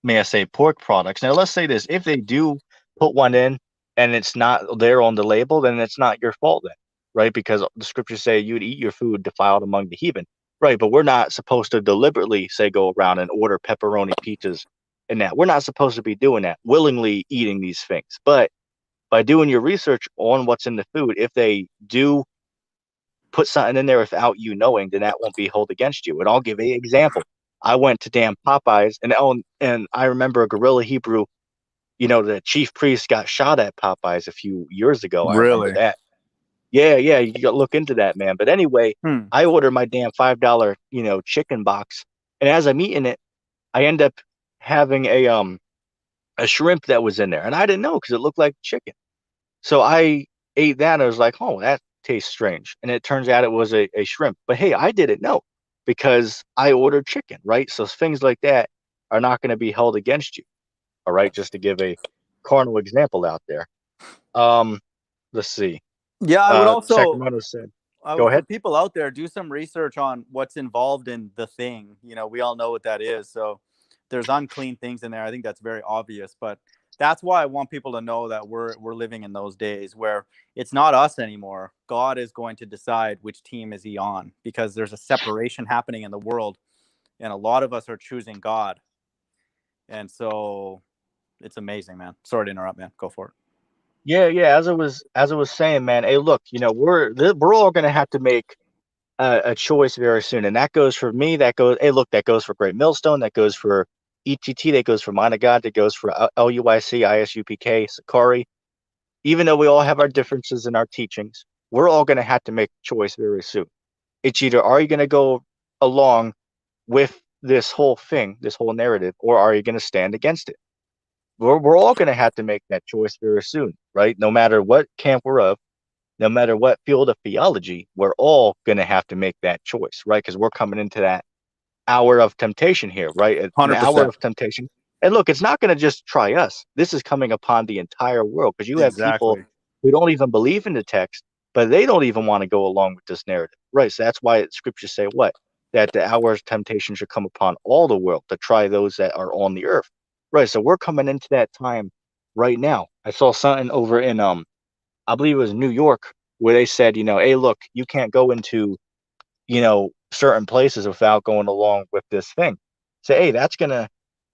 may I say, pork products. Now, let's say this: if they do put one in and it's not there on the label, then it's not your fault, then, right? Because the scriptures say you'd eat your food defiled among the heathen, right? But we're not supposed to deliberately say go around and order pepperoni pizzas and that. We're not supposed to be doing that, willingly eating these things. But by doing your research on what's in the food, if they do put something in there without you knowing, then that won't be held against you. And I'll give an example. I went to damn Popeyes, and I remember a Gorilla Hebrew. The chief priest got shot at Popeyes a few years ago. I remember Really? that. Yeah, yeah, you got to look into that, man. But anyway, Hmm. I ordered my damn $5, chicken box, and as I'm eating it, I end up having a shrimp that was in there, and I didn't know because it looked like chicken. So I ate that and I was like, oh, that tastes strange. And it turns out it was a shrimp. But hey, I didn't know because I ordered chicken, right? So things like that are not going to be held against you. All right. Just to give a carnal example out there. Um, let's see. Yeah, I would also Sacramento said, I go would, for ahead. people out there, do some research on what's involved in the thing. We all know what that is. So there's unclean things in there. I think that's very obvious, but that's why I want people to know that we're living in those days where it's not us anymore. God is going to decide which team is he on, because there's a separation happening in the world, and a lot of us are choosing God. And so it's amazing, man. Sorry to interrupt, man. Go for it. Yeah, yeah. As I was saying, man. Hey, look, we're all going to have to make a choice very soon. And that goes for me. Hey, look, that goes for Great Millstone. That goes for ETT. That goes for Mind of God. That goes for LUIC, ISUPK, Sakari. Even though we all have our differences in our teachings, we're all going to have to make a choice very soon. It's either, are you going to go along with this whole thing, this whole narrative, or are you going to stand against it? We're all going to have to make that choice very soon, right? No matter what camp we're of, no matter what field of theology, we're all going to have to make that choice, right? Because we're coming into that hour of temptation here, right? An hour 100%. of temptation. And look, it's not going to just try us. This is coming upon the entire world because you have people Exactly. who don't even believe in the text, but they don't even want to go along with this narrative, right? So that's why scriptures say what? That the hour of temptation should come upon all the world to try those that are on the earth, right? So we're coming into that time right now. I saw something over in I believe it was New York, where they said, hey, look, you can't go into, certain places without going along with this thing. So, hey,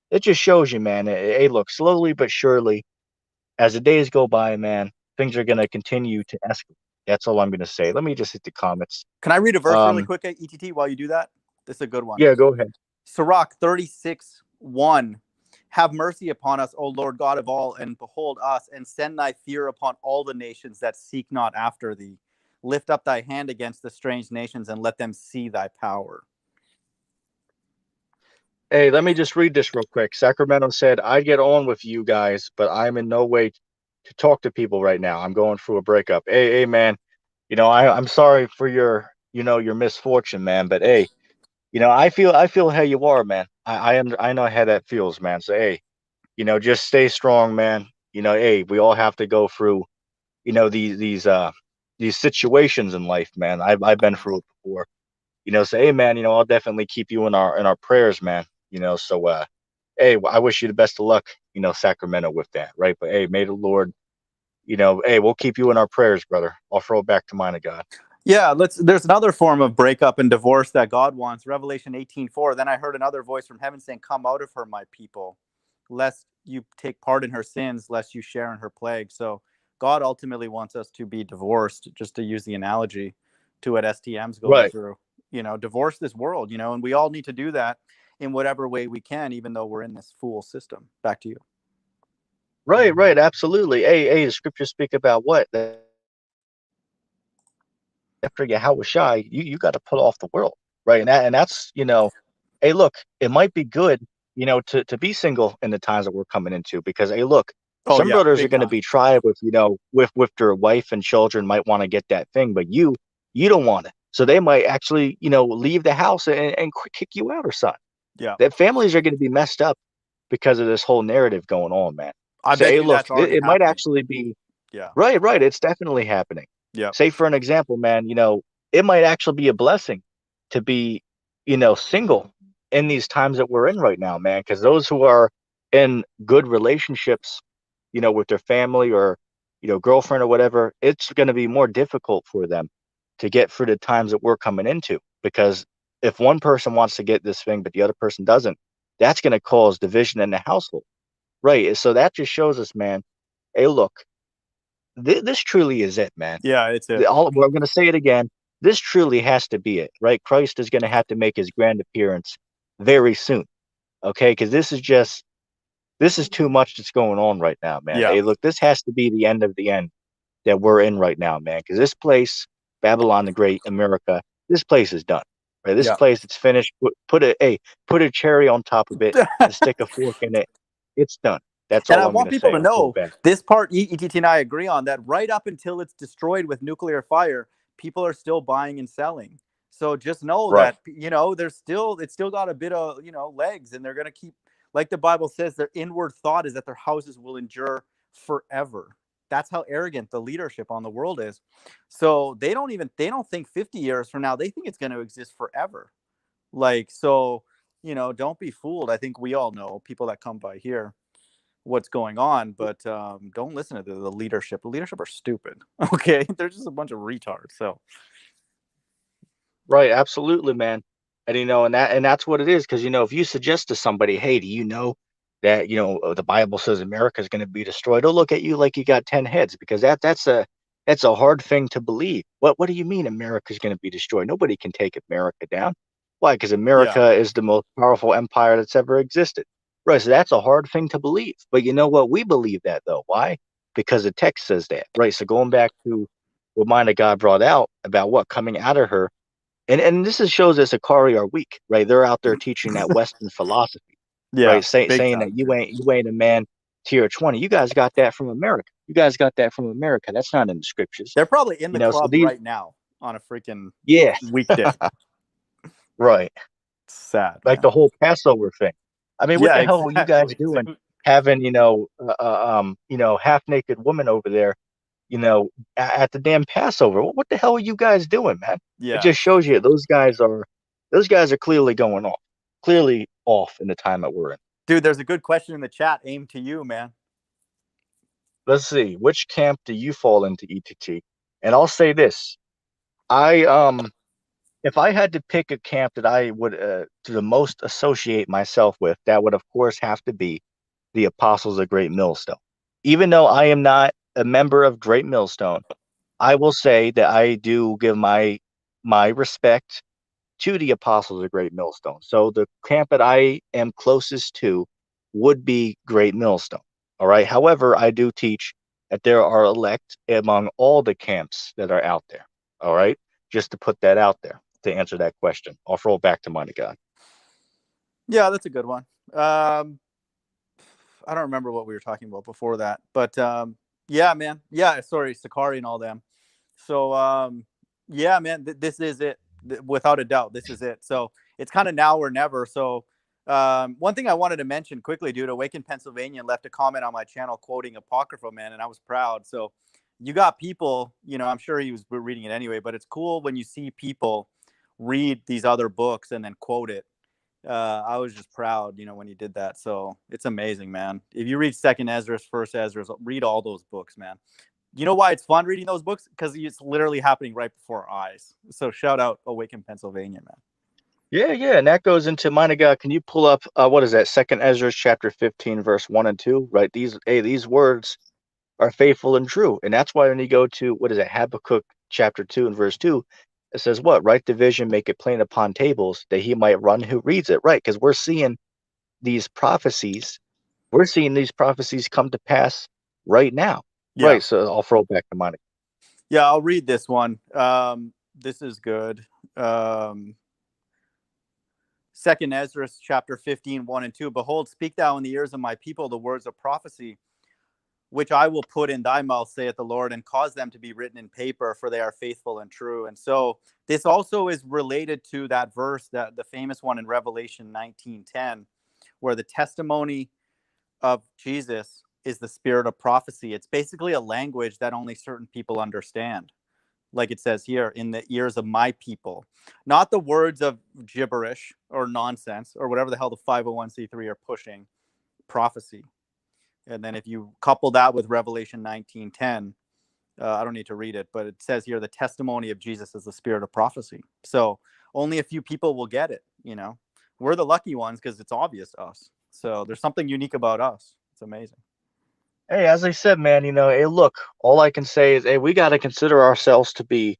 it just shows you, man. Hey, look, slowly but surely, as the days go by, man, things are gonna continue to escalate. That's all I'm gonna say. Let me just hit the comments. Can I read a verse really Um, quick at ETT while you do that? This is a good one. yeah, go ahead. Sirach 36:1. Have mercy upon us, O Lord God of all, and behold us, and send thy fear upon all the nations that seek not after thee. Lift up thy hand against the strange nations, and let them see thy power. Hey, let me just read this real quick. Sacramento said, I'd get on with you guys, but I'm in no way to talk to people right now. I'm going through a breakup. Hey, man, I'm sorry for your misfortune, man. But hey, I feel how you are, man. I know how that feels, man. So hey, just stay strong, man. Hey, we all have to go through, these situations in life, man. I've been through it before. So hey, man, I'll definitely keep you in our prayers, man. So hey, I wish you the best of luck, Sacramento with that, right? But hey, may the Lord, hey, we'll keep you in our prayers, brother. I'll throw it back to mine of God. Yeah, there's another form of breakup and divorce that God wants. Revelation 18:4. Then I heard another voice from heaven saying, come out of her, my people, lest you take part in her sins, lest you share in her plague. So God ultimately wants us to be divorced, just to use the analogy to what STM's going Right. through. Divorce this world, and we all need to do that in whatever way we can, even though we're in this fool system. Back to you. Right, right, absolutely. Hey, the scriptures speak about what? That after Yahweh Shai, you got to put off the world, right? And that's, hey, look, it might be good, to be single in the times that we're coming into because hey, look, Oh some yeah, brothers are big going to time. be tried with, with their wife and children might want to get that thing, but you don't want it. So they might actually, leave the house and kick you out or something. Yeah. That families are going to be messed up because of this whole narrative going on, man. I bet Say, hey, you look, that's already it might happening. actually be Yeah. right, right. It's definitely happening. Yeah. Say for an example, man, it might actually be a blessing to be, single in these times that we're in right now, man. Because those who are in good relationships, with their family or, girlfriend or whatever, it's going to be more difficult for them to get through the times that we're coming into. Because if one person wants to get this thing, but the other person doesn't, that's going to cause division in the household. Right. So that just shows us, man, hey, look, this truly is it, man. Yeah, it's it. We're going to say it again. This truly has to be it, right? Christ is going to have to make his grand appearance very soon, okay? Because this is too much that's going on right now, man. Yeah. Hey, look, this has to be the end of the end that we're in right now, man. Because this place, Babylon the Great, America, this place is done. Right? This Yeah. place, it's finished. Put a cherry on top of it and stick a fork in it. It's done. That's And all I I'm going want to people say. to I'll throw it know back. this part, ETT and I agree on that. Right up until it's destroyed with nuclear fire, people are still buying and selling. So just know Right. that, it's still got a bit of, legs, and they're going to keep, like the Bible says, their inward thought is that their houses will endure forever. That's how arrogant the leadership on the world is. So they don't think 50 years from now, they think it's going to exist forever. Like, so, don't be fooled. I think we all know, people that come by here, what's going on, but don't listen to the leadership. The leadership are stupid. Okay, they're just a bunch of retards. So Right, absolutely, man. And that's what it is. Because if you suggest to somebody, hey, do you know that the Bible says America is going to be destroyed? They'll look at you like you got 10 heads, because that's a hard thing to believe. What do you mean America is going to be destroyed? Nobody can take America down. Why? Because yeah, America is the most powerful empire that's ever existed. Right. So that's a hard thing to believe. But you know what? We believe that though. Why? Because the text says that. Right. So going back to what Mind of God brought out about what coming out of her. And this shows that Sakari are weak, right? They're out there teaching that Western philosophy, yeah, right? big Saying time. that you ain't a man tier 20. You guys got that from America. You guys got that from America. That's not in the scriptures. They're probably in the So club these, right now on a freaking yeah, weekday. right. Sad, Like the man. whole Passover thing. I mean, what Yeah, the hell were you guys exactly. doing having, half naked woman over there, at the damn Passover? What the hell are you guys doing, man? It Yeah, just shows you those guys are clearly off in the time that we're in. dude. There's a good question in the chat aimed to you, man. Let's see, which camp do you fall into, ETT? And I'll say this: I if I had to pick a camp that I would to the most associate myself with, that would of course have to be the Apostles of Great Millstone. Even though I am not a member of Great Millstone, I will say that I do give my respect to the Apostles of Great Millstone. So the camp that I am closest to would be Great Millstone. All right. However, I do teach that there are elect among all the camps that are out there. All right. Just to put that out there to answer that question. I'll throw it back to Mind of God. Yeah, that's a good one. I don't remember what we were talking about before that, but yeah, man. Yeah, sorry, Sakari and all them. So yeah, man, this is it. Without a doubt, this is it. So it's kind of now or never. So one thing I wanted to mention quickly, dude, Awaken Pennsylvania left a comment on my channel quoting Apocrypha, man, and I was proud. So you got people, I'm sure he was reading it anyway, but it's cool when you see people read these other books and then quote it. I was just proud, when he did that. So it's amazing, man. If you read Second Ezra, First Ezra, read all those books, man. You know why it's fun reading those books? Because it's literally happening right before our eyes. So shout out Awaken Pennsylvania, man. Yeah, yeah, and that goes into Mind of God. Can you pull up what is that? Second Ezra chapter 15, verse 1 and 2, right? These words are faithful and true. And that's why when you go to, what is it, Habakkuk chapter 2 and verse 2, it says what? Write the vision, make it plain upon tables, that he might run who reads it. Right. Because these prophecies, we're seeing these prophecies come to pass right now. Yeah. Right. So I'll throw it back to Monica. Yeah, I'll read this one. This is good. Second Ezra chapter 15, 1 and 2. Behold, speak thou in the ears of my people the words of prophecy, which I will put in thy mouth, saith the Lord, and cause them to be written in paper, for they are faithful and true. And so this also is related to that verse, that the famous one in Revelation 19:10, where the testimony of Jesus is the spirit of prophecy. It's basically a language that only certain people understand. Like it says here, in the ears of my people, not the words of gibberish or nonsense or whatever the hell the 501c3 are pushing, prophecy. And then if you couple that with Revelation 19:10, I don't need to read it, but it says here the testimony of Jesus is the spirit of prophecy. So only a few people will get it. We're the lucky ones because it's obvious to us. So there's something unique about us. It's amazing. Hey, as I said, man, hey, look, all I can say is, hey, we got to consider ourselves to be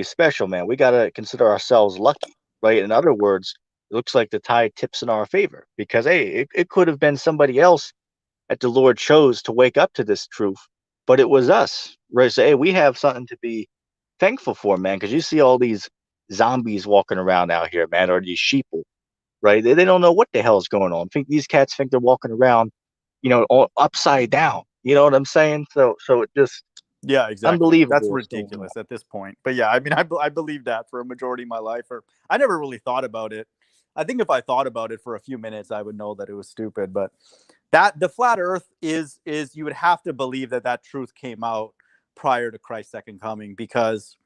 special, man. We got to consider ourselves lucky, right? In other words, it looks like the tide tips in our favor because, hey, it could have been somebody else that the Lord chose to wake up to this truth, but it was us, right? So, hey, we have something to be thankful for, man, because you see all these zombies walking around out here, man, or these sheeple, right? They don't know what the hell is going on. These cats think they're walking around, all upside down. You know what I'm saying? So it just Yeah, exactly. unbelievable That's what's going on. ridiculous at this point. But yeah, I mean, I believe that for a majority of my life, or I never really thought about it. I think if I thought about it for a few minutes, I would know that it was stupid. But that the flat Earth is you would have to believe that truth came out prior to Christ's second coming, because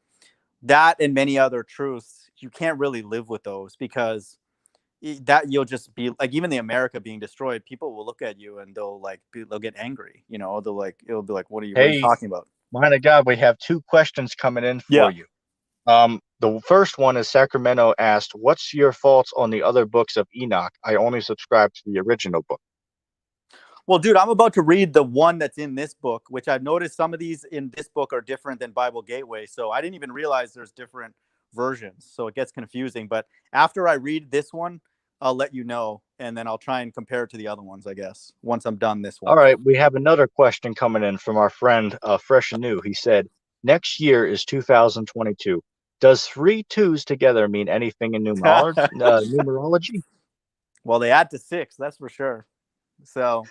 that and many other truths you can't really live with those, because that you'll just be like, even the America being destroyed, people will look at you and they'll get angry. It'll be like, what are you Hey, talking about? mind of God, we have two questions coming in for Yeah. you. The first one is Sacramento asked, "What's your thoughts on the other books of Enoch? I only subscribe to the original book." Well, dude, I'm about to read the one that's in this book, which I've noticed some of these in this book are different than Bible Gateway. So I didn't even realize there's different versions. So it gets confusing. But after I read this one, I'll let you know. And then I'll try and compare it to the other ones, I guess, once I'm done this All one. right, we have another question coming in from our friend Fresh and New. He said, "Next year is 2022. Does three twos together mean anything in numerology?" Well, they add to 6, that's for sure. So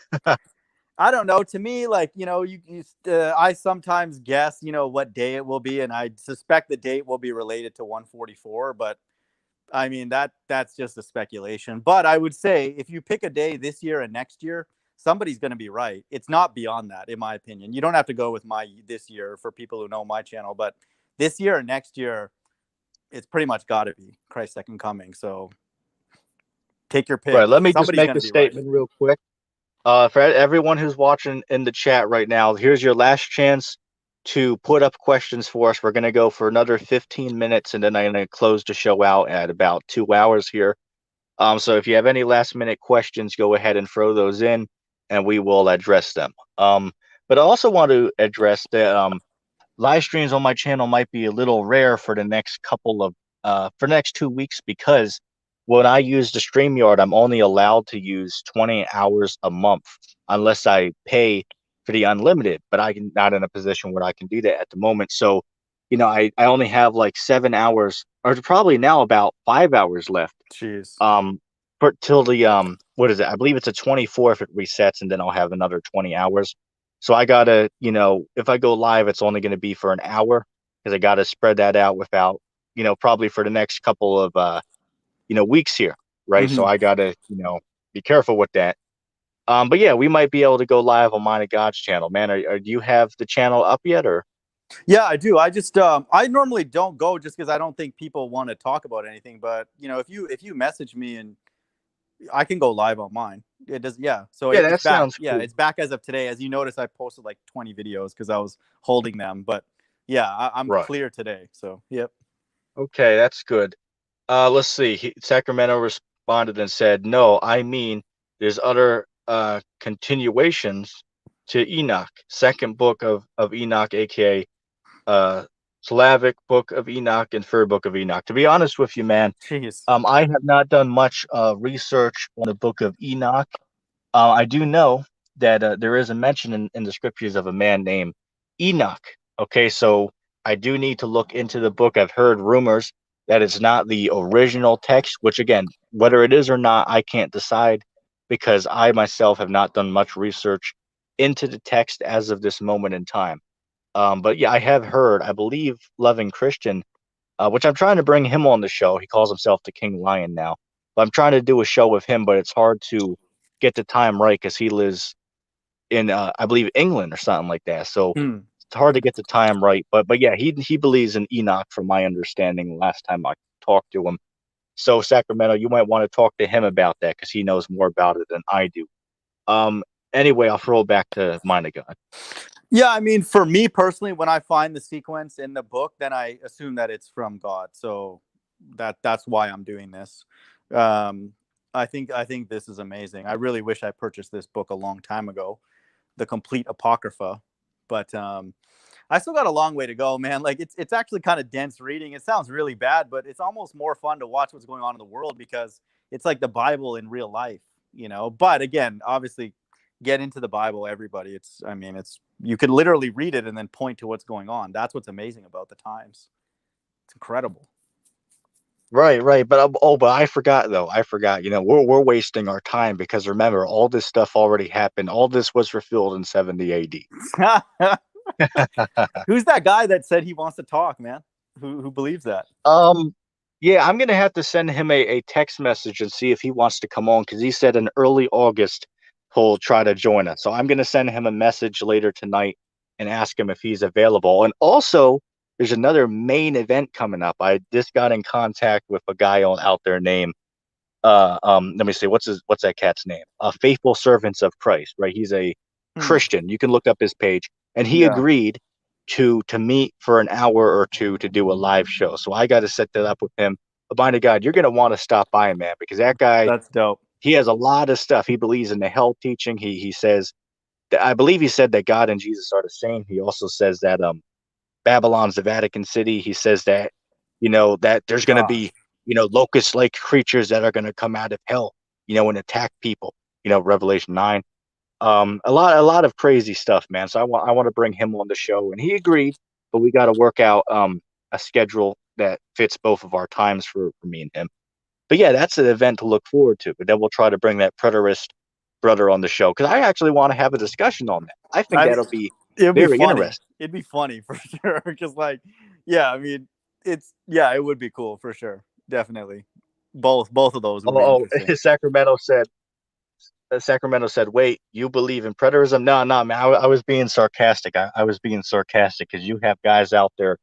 I don't know. To me, I sometimes guess, what day it will be, and I suspect the date will be related to 144. But I mean, that's just a speculation. But I would say if you pick a day this year and next year, somebody's going to be right. It's not beyond that, in my opinion. You don't have to go with my this year for people who know my channel, but this year and next year, it's pretty much got to be Christ's second coming. So take your pick. Right, let me just Somebody's make going a to be right. statement real quick. For everyone who's watching in the chat right now, here's your last chance to put up questions for us. We're going to go for another 15 minutes, and then I'm going to close the show out at about 2 hours here. So if you have any last minute questions, go ahead and throw those in, and we will address them. But I also want to address that live streams on my channel might be a little rare for the next for the next 2 weeks, because when I use the StreamYard, I'm only allowed to use 20 hours a month unless I pay for the unlimited, but I'm not in a position where I can do that at the moment. So, I only have like 7 hours, or probably now about 5 hours left. Jeez. For till the what is it? I believe it's a 24th it resets, and then I'll have another 20 hours. So I gotta, if I go live, it's only going to be for an hour, because I gotta spread that out without, probably for the next couple of weeks here, right? So Mm-hmm. I gotta, be careful with that. But yeah, we might be able to go live on Mine of God's channel, man. Do you have the channel up yet, or? Yeah, I do. I just I normally don't go just because I don't think people want to talk about anything. But if you message me, and I can go live on mine. It does, yeah. So Yeah, it's that back. sounds Yeah, cool. it's back as of today. As you notice, I posted like 20 videos because I was holding them. But yeah, I'm Right. clear today. So yep. Okay, that's good. Let's see. Sacramento responded and said, "No, I mean, there's other continuations to Enoch, second book of Enoch, aka Slavic book of Enoch and third book of Enoch." To be honest with you, man, Jeez. I have not done much research on the book of Enoch. I do know that there is a mention in the scriptures of a man named Enoch. Okay, so I do need to look into the book. I've heard rumors that it's not the original text, which again, whether it is or not, I can't decide, because I myself have not done much research into the text as of this moment in time. But yeah, I have heard, I believe, Loving Christian, which I'm trying to bring him on the show. He calls himself the King Lion now. But I'm trying to do a show with him, but it's hard to get the time right because he lives in I believe England or something like that. So Hmm. it's hard to get the time right. But yeah, he believes in Enoch from my understanding last time I talked to him. So Sacramento, you might want to talk to him about that because he knows more about it than I do. Um, anyway, I'll throw it back to Mind of God. Yeah, I mean, for me personally, when I find the sequence in the book, then I assume that it's from God. So that's why I'm doing this. Um, I think this is amazing. I really wish I purchased this book a long time ago, the complete Apocrypha. But I still got a long way to go, man. Like it's actually kind of dense reading. It sounds really bad, but it's almost more fun to watch what's going on in the world because it's like the Bible in real life, you know. But again, obviously, get into the Bible, everybody. It's, I mean, it's, you could literally read it and then point to what's going on. That's what's amazing about the times. It's incredible. Right, right. But I forgot though. I forgot. You know, we're wasting our time because remember, all this stuff already happened. All this was fulfilled in 70 AD. Who's that guy that said he wants to talk, man? Who believes that? Um, yeah, I'm gonna have to send him a text message and see if he wants to come on because he said in early August he'll try to join us. So I'm gonna send him a message later tonight and ask him if he's available. And also, there's another main event coming up. I just got in contact with a guy on out there named let me see what's that cat's name? Faithful Servants of Christ, right? He's a Hmm. Christian. You can look up his page, and he Yeah, agreed to meet for an hour or two to do a live show. So I got to set that up with him. But by the God, you're gonna want to stop by, man, because that guy, that's dope. he has a lot of stuff. He believes in the hell teaching. He says that, I believe he said that God and Jesus are the same. He also says that Babylon's the Vatican City. He says that, that there's going to be, Gosh. locust like creatures that are going to come out of hell, and attack people, Revelation 9. A lot of crazy stuff, man. So I want to bring him on the show, and he agreed, but we got to work out a schedule that fits both of our times for me and him. But yeah, that's an event to look forward to. But then we'll try to bring that preterist brother on the show because I actually want to have a discussion on that. I think I mean, that'll be it'd be very funny. interesting. It'd be funny for sure. Because like, yeah, I mean, it's, yeah, it would be cool for sure. Definitely. Both of those would be Oh, interesting. Sacramento said, "Wait, you believe in preterism?" No, no, man. I was being sarcastic. I was being sarcastic because you have guys out there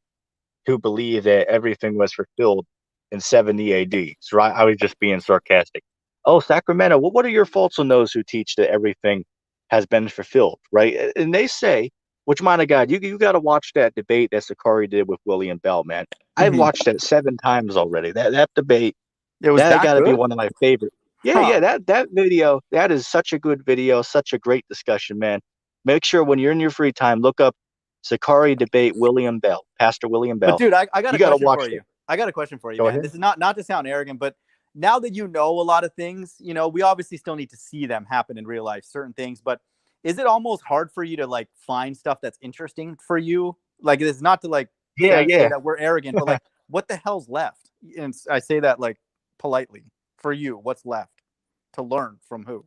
who believe that everything was fulfilled in 70 AD. So I was just being sarcastic. Oh, Sacramento, what are your faults on those who teach that everything has been fulfilled, right? And they say, which, mind of God, you got to watch that debate that Sakari did with William Bell, man. I've Mhm. watched that 7 times already. That debate, It was that that got to be good? one of my favorite. Yeah, Huh. yeah, that video, that is such a good video, such a great discussion, man. Make sure when you're in your free time, look up Sakari debate William Bell, Pastor William But Bell. dude, I got You a got to question watch for it. you. I got a question for you, Go man. ahead. This is not to sound arrogant, but now that you know a lot of things, you know, we obviously still need to see them happen in real life, certain things, but is it almost hard for you to like find stuff that's interesting for you? Like it's not to like Yeah, say yeah. that we're arrogant, but like what the hell's left? And I say that like politely. For you, what's left to learn from who?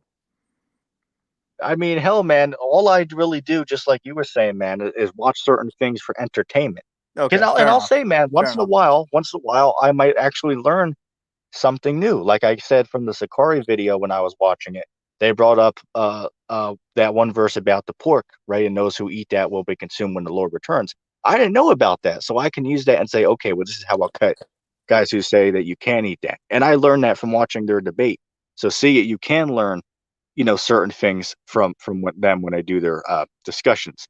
I mean, hell, man, all I really do, just like you were saying, man, is watch certain things for entertainment. Cause Okay, I'll fair enough. say, man, Fair enough. once in a while, I might actually learn something new. Like I said from the Sakari video when I was watching it, they brought up that one verse about the pork, right? And those who eat that will be consumed when the Lord returns. I didn't know about that, so I can use that and say, okay, well, this is how I'll cut guys who say that you can't eat that. And I learned that from watching their debate. So see it, you can learn, certain things from them when I do their discussions.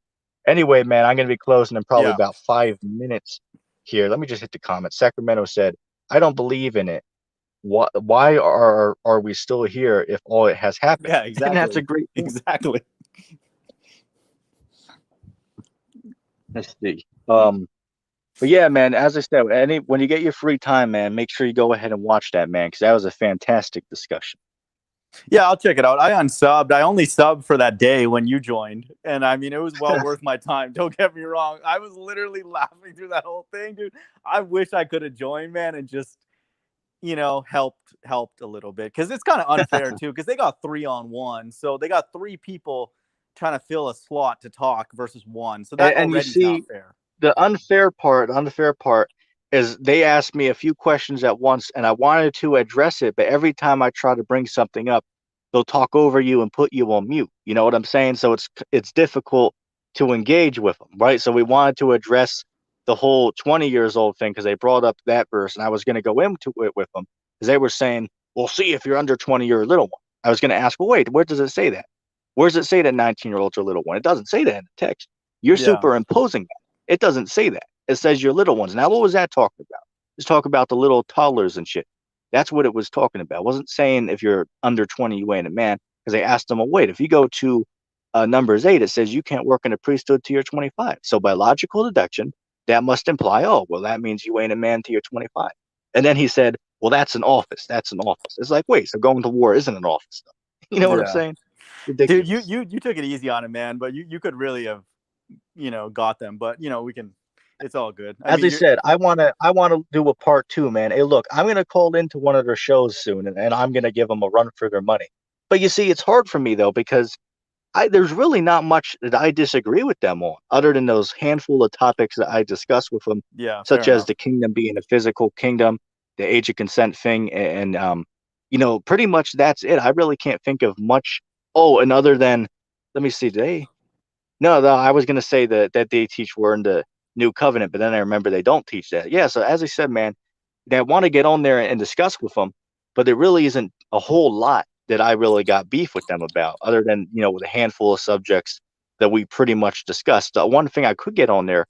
Anyway, man, I'm gonna be closing in probably Yeah. about 5 minutes here. Let me just hit the comment. Sacramento said, "I don't believe in it. Why are we still here if all it has happened?" Yeah, And that's a exactly. great point. Exactly. Let's see. But yeah, man, as I said, when you get your free time, man, make sure you go ahead and watch that, man, because that was a fantastic discussion. Yeah, I'll check it out. I unsubbed. I only subbed for that day when you joined. And I mean, it was well worth my time. Don't get me wrong. I was literally laughing through that whole thing, dude. I wish I could have joined, man, and just, you know, helped a little bit. Cause it's kind of unfair too, because they got 3-on-1. So they got three people trying to fill a slot to talk versus one. So that And you already is not see, fair. the unfair part is they asked me a few questions at once, and I wanted to address it, but every time I try to bring something up, they'll talk over you and put you on mute. You know what I'm saying? So it's difficult to engage with them, right? So we wanted to address the whole 20 years old thing because they brought up that verse, and I was going to go into it with them because they were saying, "Well, see if you're under 20, you're a little one." I was going to ask, "Well, wait, where does it say that? Where does it say that 19-year-olds are little one? It doesn't say that in the text. You're Yeah. superimposing that. It doesn't say that. It says you're little ones." Now, what was that talking about? It's talking about the little toddlers and shit. That's what it was talking about. It wasn't saying if you're under 20, you ain't a man. Because they asked them, well, wait, if you go to Numbers 8, it says you can't work in the priesthood till you're 25. So by logical deduction, that must imply, oh, well, that means you ain't a man till you're 25. And then he said, well, that's an office. That's an office. It's like, wait, so going to war isn't an office, though. You know what I'm Yeah. saying? Dude, Ridiculous. you took it easy on it, man, but you could really have, got them, but we can, it's all good. I As mean, I you're said, I wanna do a part two, man. Hey, look, I'm gonna call into one of their shows soon, and I'm gonna give them a run for their money. But you see, it's hard for me though because there's really not much that I disagree with them on, other than those handful of topics that I discuss with them, yeah, fair such as enough. the kingdom being a physical kingdom, the age of consent thing, and pretty much that's it. I really can't think of much. Oh, and other than, let me see, they no, I was gonna say that they teach we're in the new covenant, but then I remember they don't teach that. Yeah, so as I said, man, they want to get on there and discuss with them, but there really isn't a whole lot that I really got beef with them about, other than with a handful of subjects that we pretty much discussed. The one thing I could get on there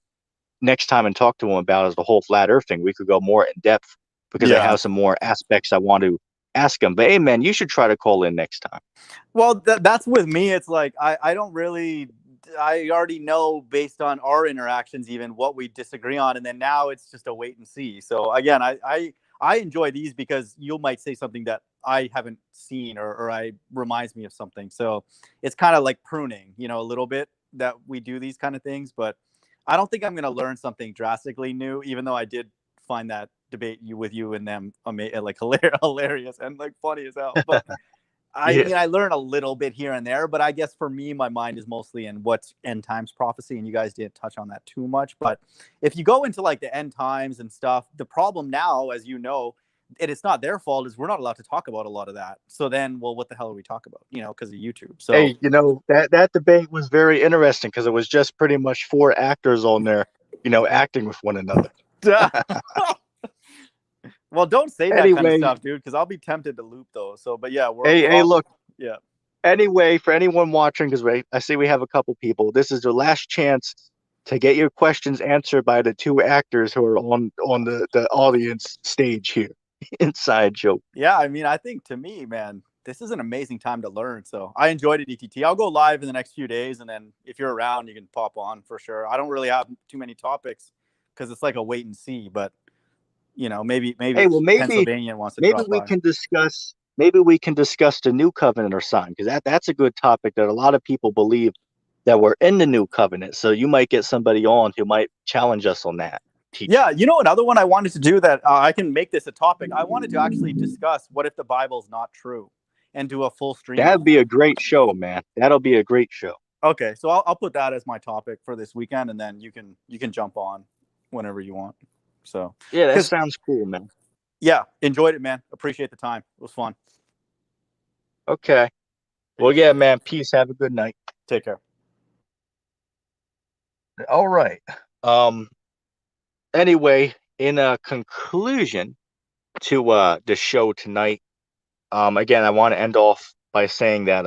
next time and talk to them about is the whole flat Earth thing. We could go more in depth because I Yeah. have some more aspects I want to ask them. But hey, man, you should try to call in next time. Well, that's with me. It's like I don't really. I already know based on our interactions, even what we disagree on, and then now it's just a wait and see. So again, I enjoy these because you might say something that I haven't seen, or I reminds me of something. So it's kind of like pruning, a little bit that we do these kind of things. But I don't think I'm going to learn something drastically new, even though I did find that debate with you and them like hilarious and like funny as hell. But I Yeah. mean, I learn a little bit here and there, but I guess for me, my mind is mostly in what's end times prophecy, and you guys didn't touch on that too much. But if you go into like the end times and stuff, the problem now, as you know, and it's not their fault, is we're not allowed to talk about a lot of that. So then, well, what the hell are we talking about? Because of YouTube. So Hey, that debate was very interesting because it was just pretty much four actors on there, acting with one another. well, don't say that kind of Anyway, stuff, dude, because I'll be tempted to loop those. So, but yeah, we're hey, all look. yeah. Anyway, for anyone watching, because I see we have a couple people, this is your last chance to get your questions answered by the two actors who are on the audience stage here. Inside joke. Yeah, I mean, I think to me, man, this is an amazing time to learn. So I enjoyed it, ETT. I'll go live in the next few days, and then if you're around, you can pop on for sure. I don't really have too many topics because it's like a wait and see. But maybe Hey, well, Pennsylvania wants to maybe drop we by. can discuss maybe we can discuss the new covenant or sign because that's a good topic that a lot of people believe that we're in the new covenant. So you might get somebody on who might challenge us on that teaching. Yeah, another one I wanted to do that I can make this a topic. I wanted to actually discuss what if the Bible's not true, and do a full stream That'd on be that. a great show, man. That'll be a great show. Okay, so I'll put that as my topic for this weekend, and then you can jump on whenever you want. So, Yeah, that because sounds cool, man. yeah, enjoyed it, man. Appreciate the time. It was fun. Okay. Well, Peace. yeah, man. Peace. Have a good night. Take care. All right. Um. Anyway, in a conclusion to the show tonight, again, I want to end off by saying that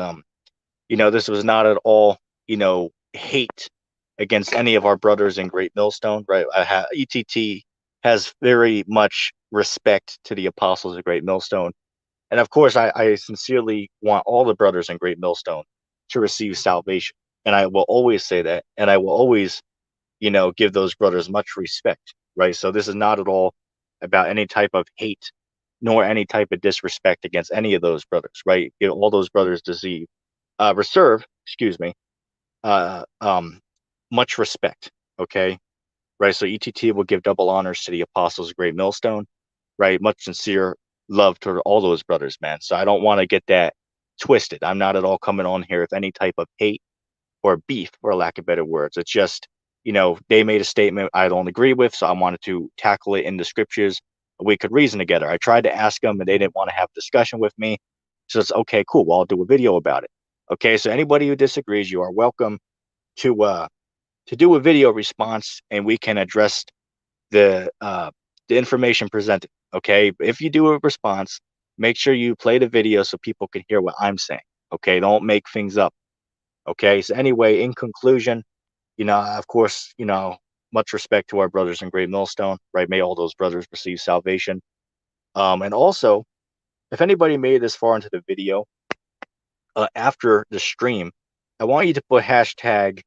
this was not at all hate against any of our brothers in Great Millstone, right? ETT has very much respect to the apostles of Great Millstone. And of course, I sincerely want all the brothers in Great Millstone to receive salvation. And I will always say that. And I will always, give those brothers much respect, right? So this is not at all about any type of hate nor any type of disrespect against any of those brothers, right? All those brothers excuse me, uh, um, much respect, okay? Right? So ETT will give double honors to the apostles of Great Millstone, right? Much sincere love to all those brothers, man. So I don't want to get that twisted. I'm not at all coming on here with any type of hate or beef, for lack of better words. It's just, they made a statement I don't agree with, so I wanted to tackle it in the scriptures. We could reason together. I tried to ask them, and they didn't want to have a discussion with me. So it's okay, cool. Well, I'll do a video about it. Okay, so anybody who disagrees, you are welcome to do a video response, and we can address the uh, the information presented. Okay, if you do a response, make sure you play the video so people can hear what I'm saying. Okay, don't make things up. Okay, so anyway, in conclusion, of course, much respect to our brothers in Great Millstone, right? May all those brothers receive salvation. And also, if anybody made it this far into the video, after the stream, I want you to put hashtag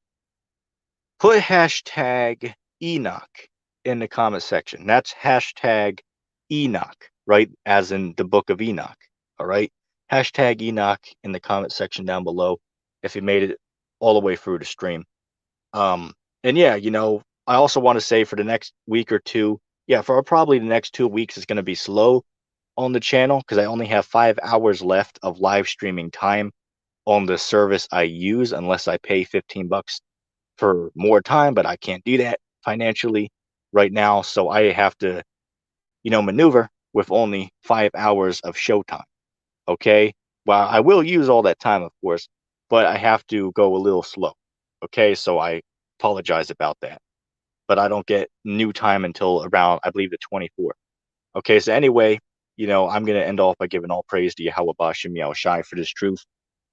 Enoch in the comment section. That's hashtag Enoch, right? As in the book of Enoch. All right. Hashtag Enoch in the comment section down below if you made it all the way through the stream. And yeah, I also want to say for the next week or two, yeah, for probably the next 2 weeks, it's going to be slow on the channel because I only have 5 hours left of live streaming time on the service I use unless I pay $15 for more time, but I can't do that financially right now. So I have to, maneuver with only 5 hours of showtime. Okay. Well, I will use all that time, of course, but I have to go a little slow. Okay. So I apologize about that. But I don't get new time until around, I believe, the 24th. Okay. So anyway, I'm going to end off by giving all praise to Yahweh Bashem Yahushai for this truth.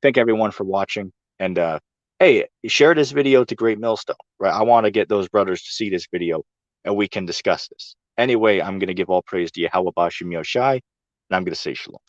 Thank everyone for watching. And hey, share this video to Great Millstone, right? I want to get those brothers to see this video and we can discuss this. Anyway, I'm going to give all praise to Yahweh Bashem Yahushai, and I'm going to say shalom.